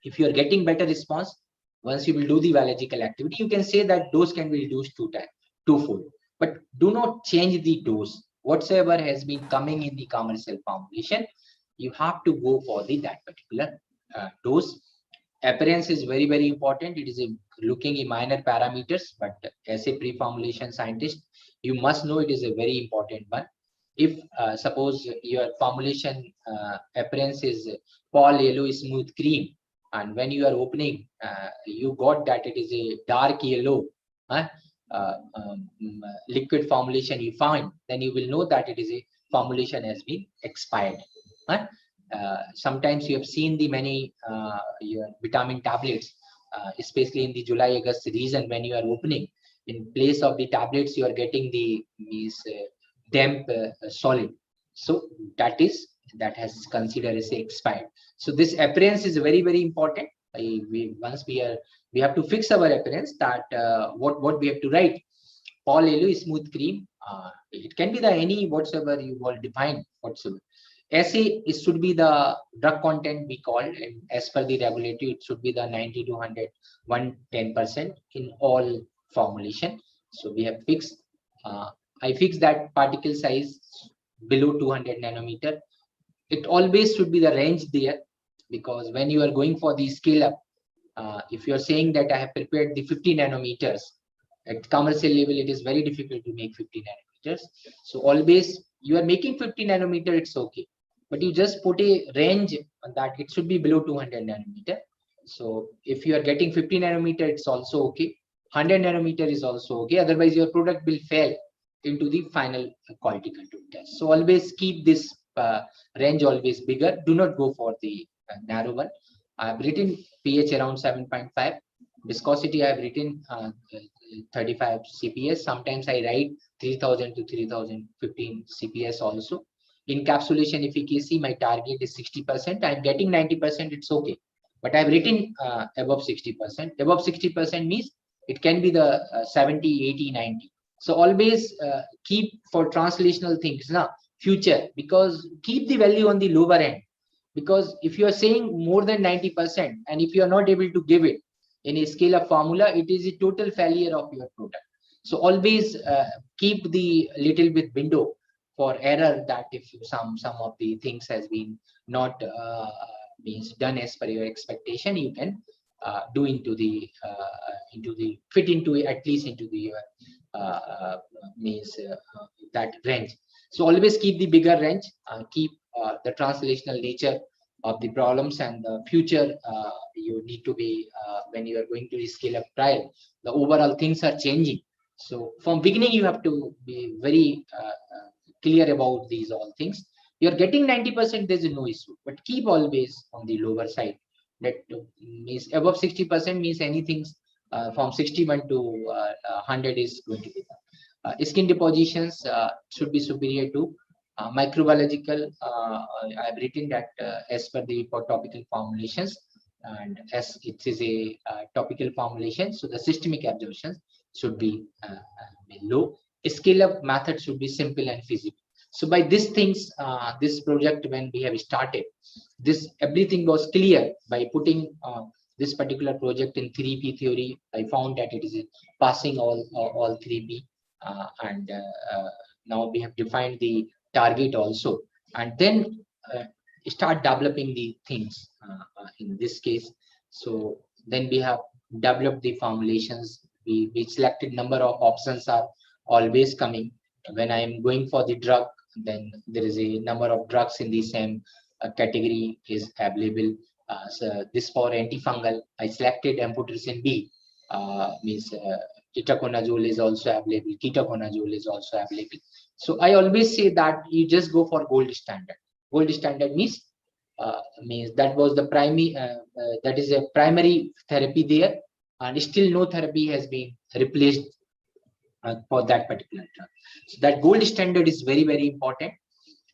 if you are getting better response, once you will do the biological activity, you can say that dose can be reduced 2 times, twofold. But do not change the dose. Whatsoever has been coming in the commercial formulation, you have to go for that particular dose. Appearance is very, very important. It is looking at minor parameters, but as a pre-formulation scientist, you must know it is a very important one. If suppose your formulation appearance is pale yellow smooth cream, and when you are opening, you got that it is a dark yellow liquid formulation you find, then you will know that it is a formulation has been expired. Sometimes you have seen the many your vitamin tablets, especially in the July-August season, when you are opening, in place of the tablets you are getting the damp solid. So that has considered as expired. So this appearance is very, very important. Once we have to fix our appearance, that what we have to write. Pale yellow smooth cream. It can be the any whatsoever you will define whatsoever. SA, it should be the drug content we call, and as per the regulatory, it should be the 90 to 100, 110% in all formulation. So we have fixed. I fixed that particle size below 200 nanometer. It always should be the range there, because when you are going for the scale up, if you are saying that I have prepared the 50 nanometers, at commercial level, it is very difficult to make 50 nanometers. So always you are making 50 nanometer, it's okay. But you just put a range that it should be below 200 nanometer. So if you are getting 50 nanometer, it's also okay. 100 nanometer is also okay. Otherwise, your product will fail into the final quality control test. So always keep this range always bigger. Do not go for the narrow one. I have written pH around 7.5. Viscosity I have written 35 CPS. Sometimes I write 3000 to 3015 CPS also. Encapsulation efficacy, my target is 60%. I'm getting 90%, it's okay. But I've written above 60%. Above 60% means it can be the 70, 80, 90. So always keep for translational things now, future, because keep the value on the lower end. Because if you are saying more than 90%, and if you are not able to give it in a scale of formula, it is a total failure of your product. So always keep the little bit window for error, that if some of the things has been not means done as per your expectation, you can do into the fit into at least into the means that range. So always keep the bigger range, keep the translational nature of the problems, and the future you need to be when you are going to the scale up trial, the overall things are changing. So from beginning, you have to be very clear about these all things. You're getting 90%, there's no issue, but keep always on the lower side. That means above 60% means anything from 61 to 100 is going to be skin depositions should be superior to microbiological. I've written that as per the topical formulations, and as it is a topical formulation, so the systemic absorption should be low. Scale up method should be simple and feasible. So by these things, this project, when we have started, this everything was clear. By putting this particular project in 3P theory, I found that it is passing all 3P, and now we have defined the target also, and then start developing the things in this case. So then we have developed the formulations. We selected number of options are always coming. When I am going for the drug, then there is a number of drugs in the same category is available. So this for antifungal, I selected amphotericin B, means itraconazole is also available, ketoconazole is also available. So I always say that you just go for gold standard. Gold standard means that was the primary, that is a primary therapy there, and still no therapy has been replaced for that particular drug. So that gold standard is very, very important.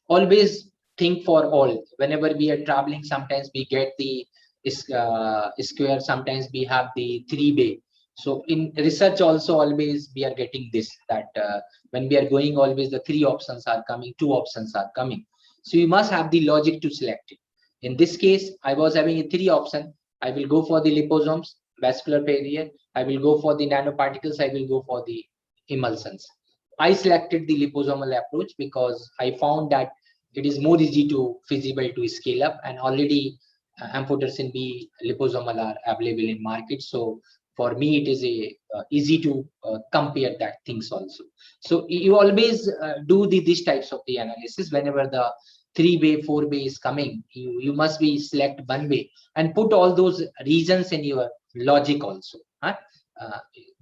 Always think for all. Whenever we are traveling, sometimes we get the square, sometimes we have the 3-way. So in research also, always we are getting this, that when we are going, always the 3 options are coming, 2 options are coming. So you must have the logic to select it. In this case, I was having a 3 option. I will go for the liposomes, vascular barrier. I will go for the nanoparticles. I will go for the emulsions. I selected the liposomal approach because I found that it is more easy to feasible to scale up, and already amphotericin B liposomal are available in market. So for me, it is a easy to compare that things also. So you always do these types of the analysis. Whenever the 3-way, 4-way is coming, you must be select 1-way and put all those reasons in your logic also.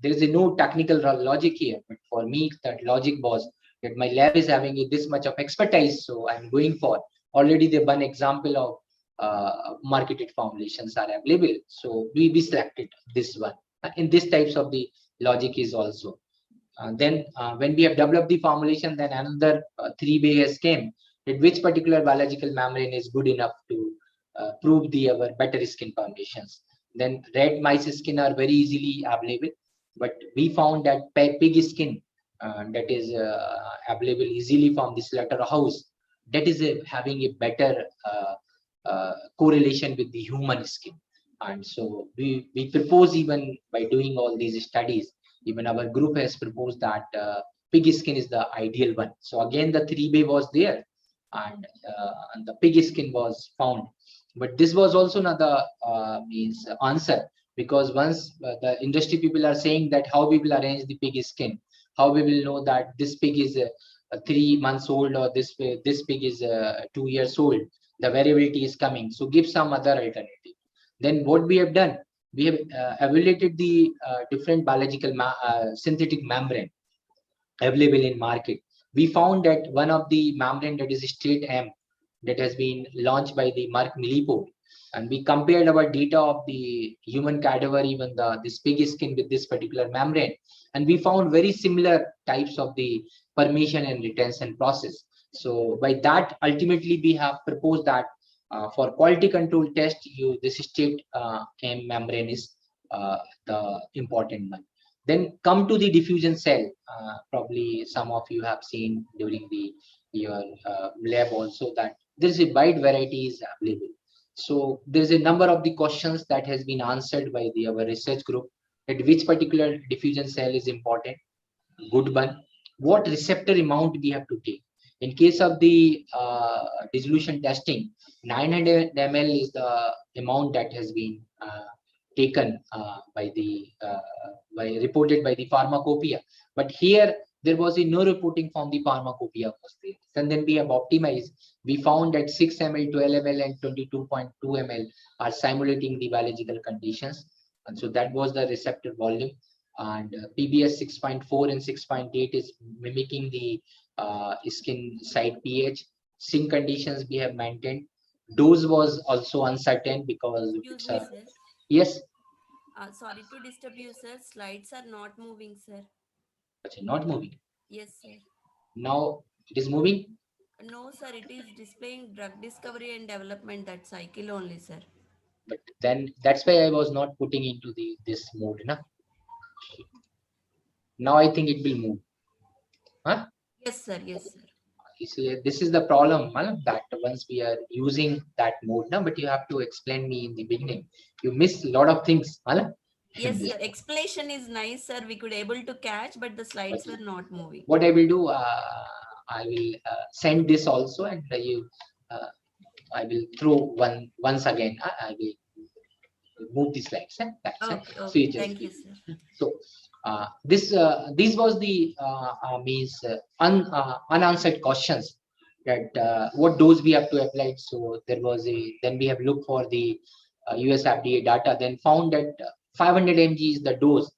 There is no technical logic here, but for me, that logic was that my lab is having this much of expertise, so I'm going for. Already the one example of marketed formulations are available, so we selected this one. In this types of the logic is also. Then when we have developed the formulation, then another 3-way has came, that which particular biological membrane is good enough to prove our better skin formations. Then red mice skin are very easily available, but we found that pig skin that is available easily from the slaughterhouse, that is having a better correlation with the human skin. And so we propose, even by doing all these studies, even our group has proposed that pig skin is the ideal one. So again, the 3-way was there, and the pig skin was found. But this was also another means answer, because once the industry people are saying that how we will arrange the pig skin, how we will know that this pig is 3 months old, or this pig is 2 years old, the variability is coming. So give some other alternative. Then what we have done, we have evaluated the different biological synthetic membrane available in market. We found that one of the membrane, that is straight M, that has been launched by the Merck Millipore, and we compared our data of the human cadaver, even this pig skin, with this particular membrane, and we found very similar types of the permeation and retention process. So by that, ultimately we have proposed that for quality control test, this straight M membrane is the important one. Then come to the diffusion cell. Probably some of you have seen during your lab also that there is a wide variety is available. So there is a number of the questions that has been answered by our research group, that which particular diffusion cell is important, good one, what receptor amount we have to take. In case of the dissolution testing, 900 ml is the amount that has been taken reported by the pharmacopoeia. But here there was no reporting from the pharmacopoeia was there. And then we have optimized. We found that 6 ml, 12 ml, and 22.2 ml are simulating the biological conditions. And so that was the receptor volume. and PBS 6.4 and 6.8 is mimicking the skin side pH. Sink conditions we have maintained. Dose was also uncertain because Excuse it's me, a, sir. yes, Sorry to disturb you, sir. Slides are not moving, sir. not moving. Yes, sir. Now it is moving. No, sir. It is displaying drug discovery and development, that cycle only, sir. But then that's why I was not putting into this mode. Na? Now I think it will move. Huh? Yes, sir. Yes, sir. This is the problem, that once we are using that mode now, but you have to explain me in the beginning. You miss a lot of things. Yes, sir. Explanation is nice, sir. We could able to catch, but the slides Okay. were not moving. What I will do, I will send this also, and I will throw once again. I will move the slides. That's it. Okay, So okay. you just Thank you, sir. so this was the unanswered questions that what dose we have to apply. So there was then we have looked for the US FDA data, then found that 500 mg is the dose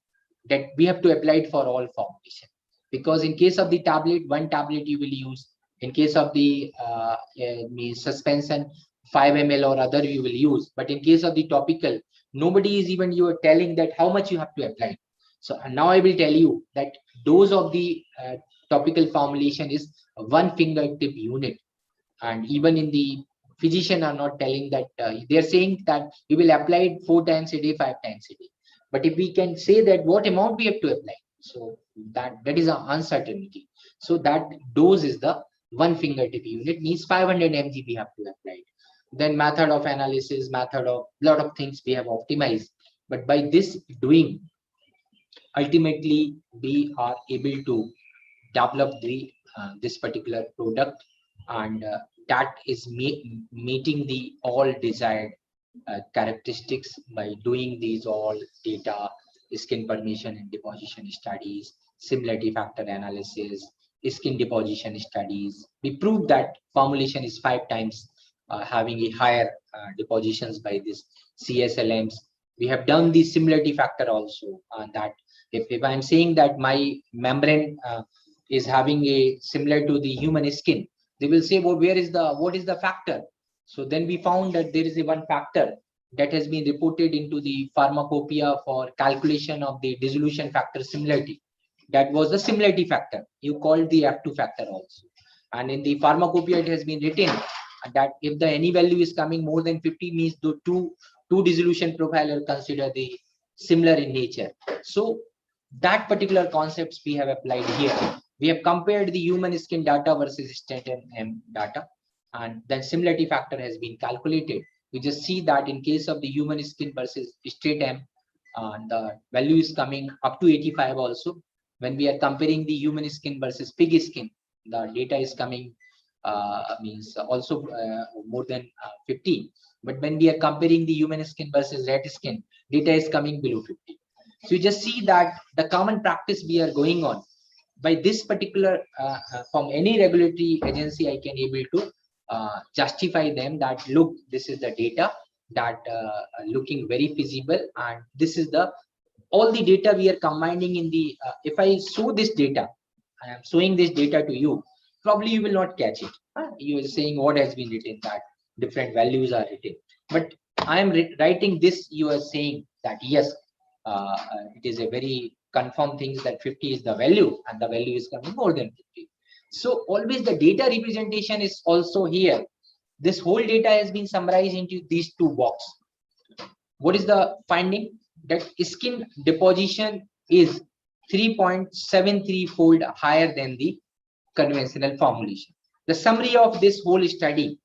that we have to apply it for all formulation. Because in case of the tablet, one tablet you will use. In case of the suspension, 5 ml or other you will use. But in case of the topical, nobody is even you are telling that how much you have to apply. So now I will tell you that dose of the topical formulation is 1 fingertip unit. And even in the physician are not telling that, they are saying that you will apply it 4 times a day, 5 times a day. But if we can say that what amount we have to apply, so that is an uncertainty. So that dose is the 1 fingertip unit, means 500 mg we have to apply it. Then method of analysis, method of lot of things we have optimized. But by this doing, ultimately we are able to develop the this particular product, and that is meeting the all desired characteristics by doing these all data, skin permeation and deposition studies, similarity factor analysis, skin deposition studies. We proved that formulation is 5 times having a higher depositions by this CSLMs. We have done the similarity factor also, that if I'm saying that my membrane is having a similar to the human skin, they will say, well, what is the factor? So then we found that there is a one factor that has been reported into the pharmacopoeia for calculation of the dissolution factor similarity. That was the similarity factor. You called the F2 factor also. And in the pharmacopoeia, it has been written that if the any value is coming more than 50, means the two dissolution profile are considered the similar in nature. So that particular concepts we have applied here. We have compared the human skin data versus STTP-IV data, and then similarity factor has been calculated. We just see that in case of the human skin versus STTP-IV, the value is coming up to 85 also. When we are comparing the human skin versus pig skin, the data is coming means also more than 50. But when we are comparing the human skin versus rat skin, data is coming below 50. So you just see that the common practice we are going on. By this particular, from any regulatory agency, I can able to justify them that, look, this is the data that looking very feasible, and this is the all the data we are combining in the, if I show this data, I am showing this data to you, probably you will not catch it. You are saying what has been written, that different values are written. But I am writing this, you are saying that yes, it is a very confirmed thing that 50 is the value, and the value is coming more than 50. So always the data representation is also here. This whole data has been summarized into these two boxes. What is the finding? That skin deposition is 3.73 fold higher than the conventional formulation. The summary of this whole study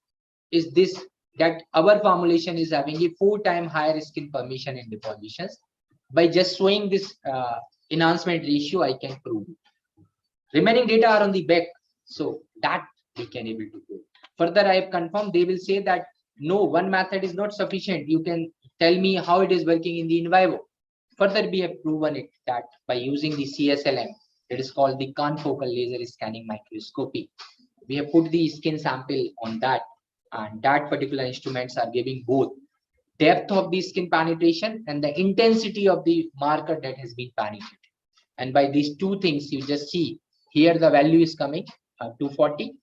is this, that our formulation is having a 4 times higher skin permeation and depositions. By just showing this enhancement ratio, I can prove it. Remaining data are on the back, so that we can able to prove. Further, I have confirmed, they will say that no, one method is not sufficient. You can tell me how it is working in the in vivo. Further, we have proven it that by using the CSLM, it is called the confocal laser scanning microscopy. We have put the skin sample on that, and that particular instruments are giving both depth of the skin penetration and the intensity of the marker that has been penetrated. And by these two things, you just see here the value is coming 240.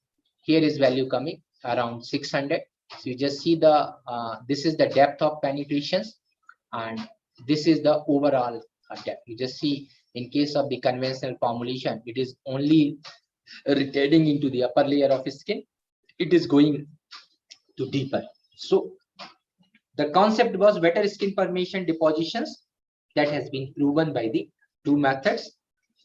Here is value coming around 600. So you just see the this is the depth of penetrations, and this is the overall depth. You just see in case of the conventional formulation, it is only retaining into the upper layer of skin. It is going to deeper. So the concept was better skin permeation depositions. That has been proven by the two methods.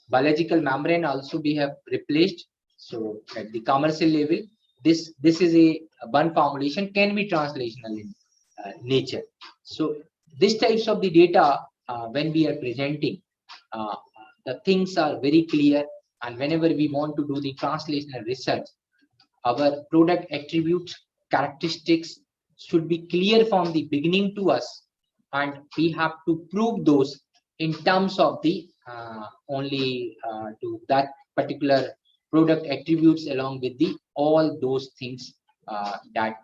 Biological membrane also we have replaced. So at the commercial level, this is a one formulation can be translational in nature. So these types of the data when we are presenting, uh, the things are very clear. And whenever we want to do the translational research, our product attributes, characteristics should be clear from the beginning to us, and we have to prove those in terms of the only to that particular product attributes, along with the all those things that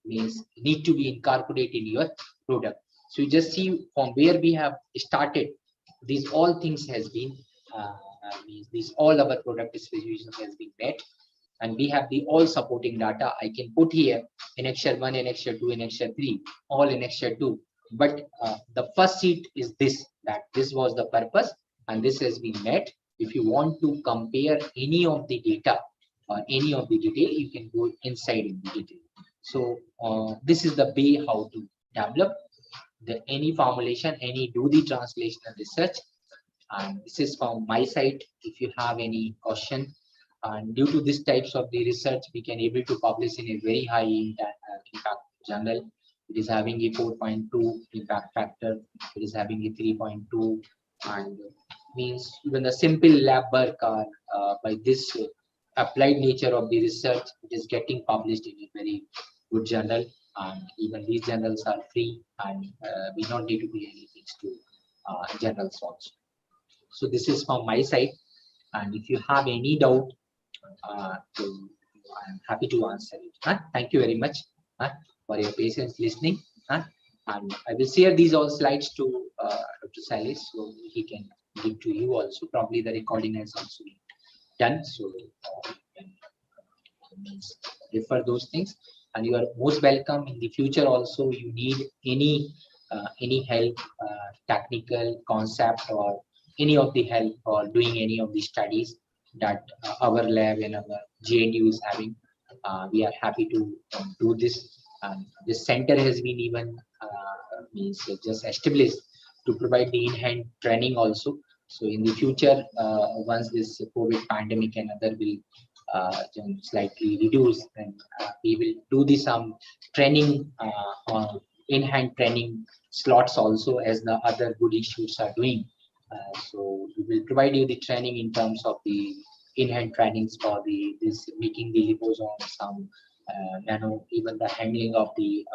means need to be incorporated in your product. So you just see from where we have started, these all things has been means these all our product specifications has been met, and we have the all supporting data. I can put here in Excel 1, in Excel 2, in Excel 3, all in Excel 2. But the first sheet is this, that this was the purpose, and this has been met. If you want to compare any of the data or any of the detail, you can go inside in the detail. So this is the way how to develop the any formulation, any do the translational research. And this is from my side. If you have any question, and due to these types of the research, we can able to publish in a very high impact journal. It is having a 4.2 impact factor. It is having a 3.2, and means even the simple lab work are by this applied nature of the research, it is getting published in a very good journal. And even these journals are free, and we don't need to pay anything to journals also. So this is from my side, and if you have any doubt, I'm happy to answer it. Thank you very much for your patience listening. And I will share these all slides to Dr. Salis, so he can give to you also. Probably the recording has also been done, so you can refer those things. And you are most welcome in the future also. You need any help, technical concept, or any of the help for doing any of the studies that our lab and our JNU is having. We are happy to do this. This center has been even means just established to provide the in-hand training also. So in the future, once this COVID pandemic and other will slightly reduce, then we will do the some training on in-hand training slots also, as the other good institutes are doing. So we will provide you the training in terms of the in-hand trainings for the this making the liposome, some nano, even the handling of the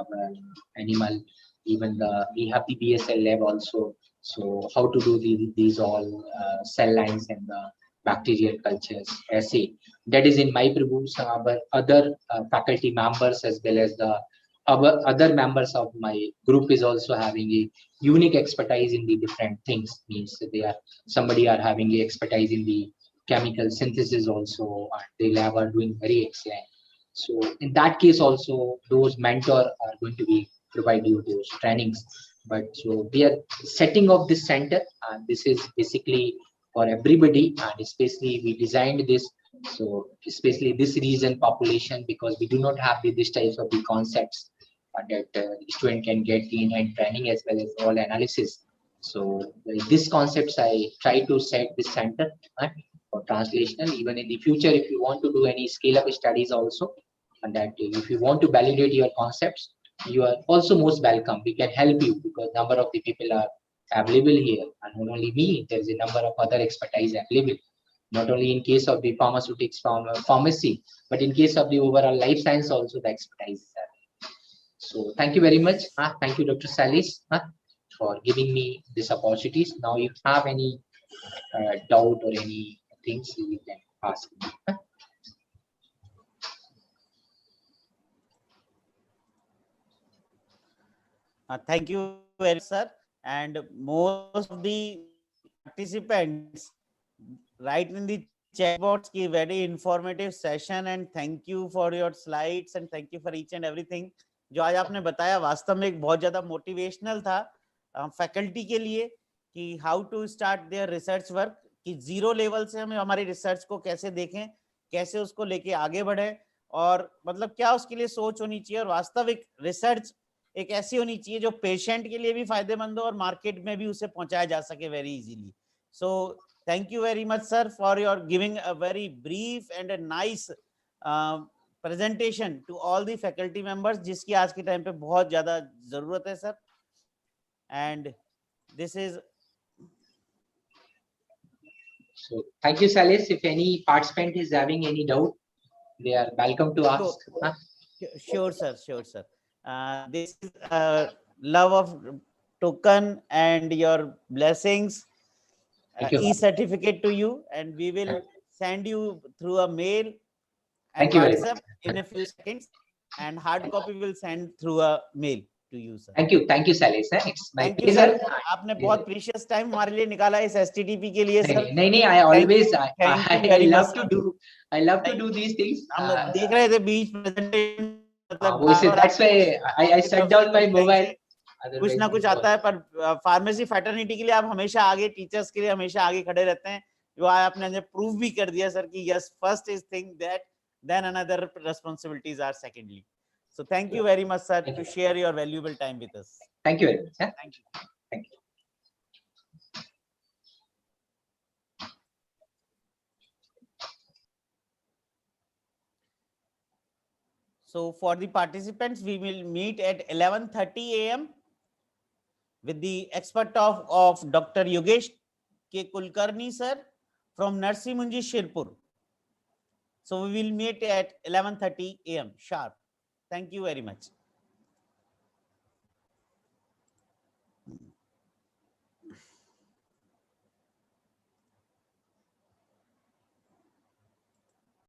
animal, even the we have the BSL lab also. So how to do these all cell lines and the bacterial cultures assay, that is in my purview. But other faculty members as well as the other members of my group is also having a unique expertise in the different things. Means they are somebody are having a expertise in the chemical synthesis also, and they lab are doing very excellent. So in that case also, those mentor are going to be provide you those trainings. But so we are setting up this center, and this is basically for everybody, and especially we designed this so especially this region population, because we do not have these types of the concepts that the student can get in-hand training as well as all analysis. So with these concepts, I try to set this center for translational. Even in the future, if you want to do any scale-up studies also, and that if you want to validate your concepts, you are also most welcome. We can help you, because number of the people are available here, and not only me, there is a number of other expertise available. Not only in case of the pharmaceutics from pharmacy, but in case of the overall life science also, the expertise is there. So thank you very much. Thank you, Dr. Salis, for giving me these opportunities. Now, if you have any doubt or any things, you can ask me. Thank you very much, sir. And most of the participants, write in the chat box ki very informative session and thank you for your slides and thank you for each and everything. जो आज आपने बताया वास्तव में एक बहुत ज्यादा motivational था फैकल्टी के लिए कि how to start their research work, कि जीरो लेवल से हमें हमारी रिसर्च को कैसे देखें, कैसे उसको लेके आगे बढ़े और मतलब क्या उसके लिए सोच होनी चाहिए और वास्तविक रिसर्च एक ऐसी होनी चाहिए जो पेशेंट के लिए भी फायदेमंद हो और मार्केट में भी उसे पहुंचाया जा सके very easily. So thank you very much sir for your giving a very brief and a nice presentation to all the faculty members जिसकी आज के टाइम पे बहुत ज्यादा जरूरत है sir. And this is So thank you, Salis. If any participant is having any doubt, they are welcome to ask. Huh? sure sir, sure sir. This is love of token and your blessings Thank you. e-certificate to you, and we will send you through a mail and Thank you very WhatsApp in a few seconds, and hard copy will send through a mail to you sir. Thank you, Salis. It's my Thank you pleasure. sir. आपने बहुत precious time हमारे लिए निकाला इस STTP के लिए sir. नहीं, I always I love to do these things. हम देख रहे थे बीच presentation That's why I shut down my mobile. कुछ ना कुछ आता है पर फार्मेसी फैटर्निटी के लिए आप हमेशा आगे, टीचर्स के लिए हमेशा आगे खड़े रहते हैं. जो आपने प्रूव भी कर दिया सर कि yes, first is thing that then another responsibilities are secondly. So thank you very much sir to share your valuable time with us. Thank you very much. Huh? Thank you. Thank you. So for the participants, we will meet at 11:30 a.m. with the expert of Dr. Yogesh K. Kulkarni sir from Narsi Munji Shirpur. So we will meet at 11:30 a.m. sharp. Thank you very much.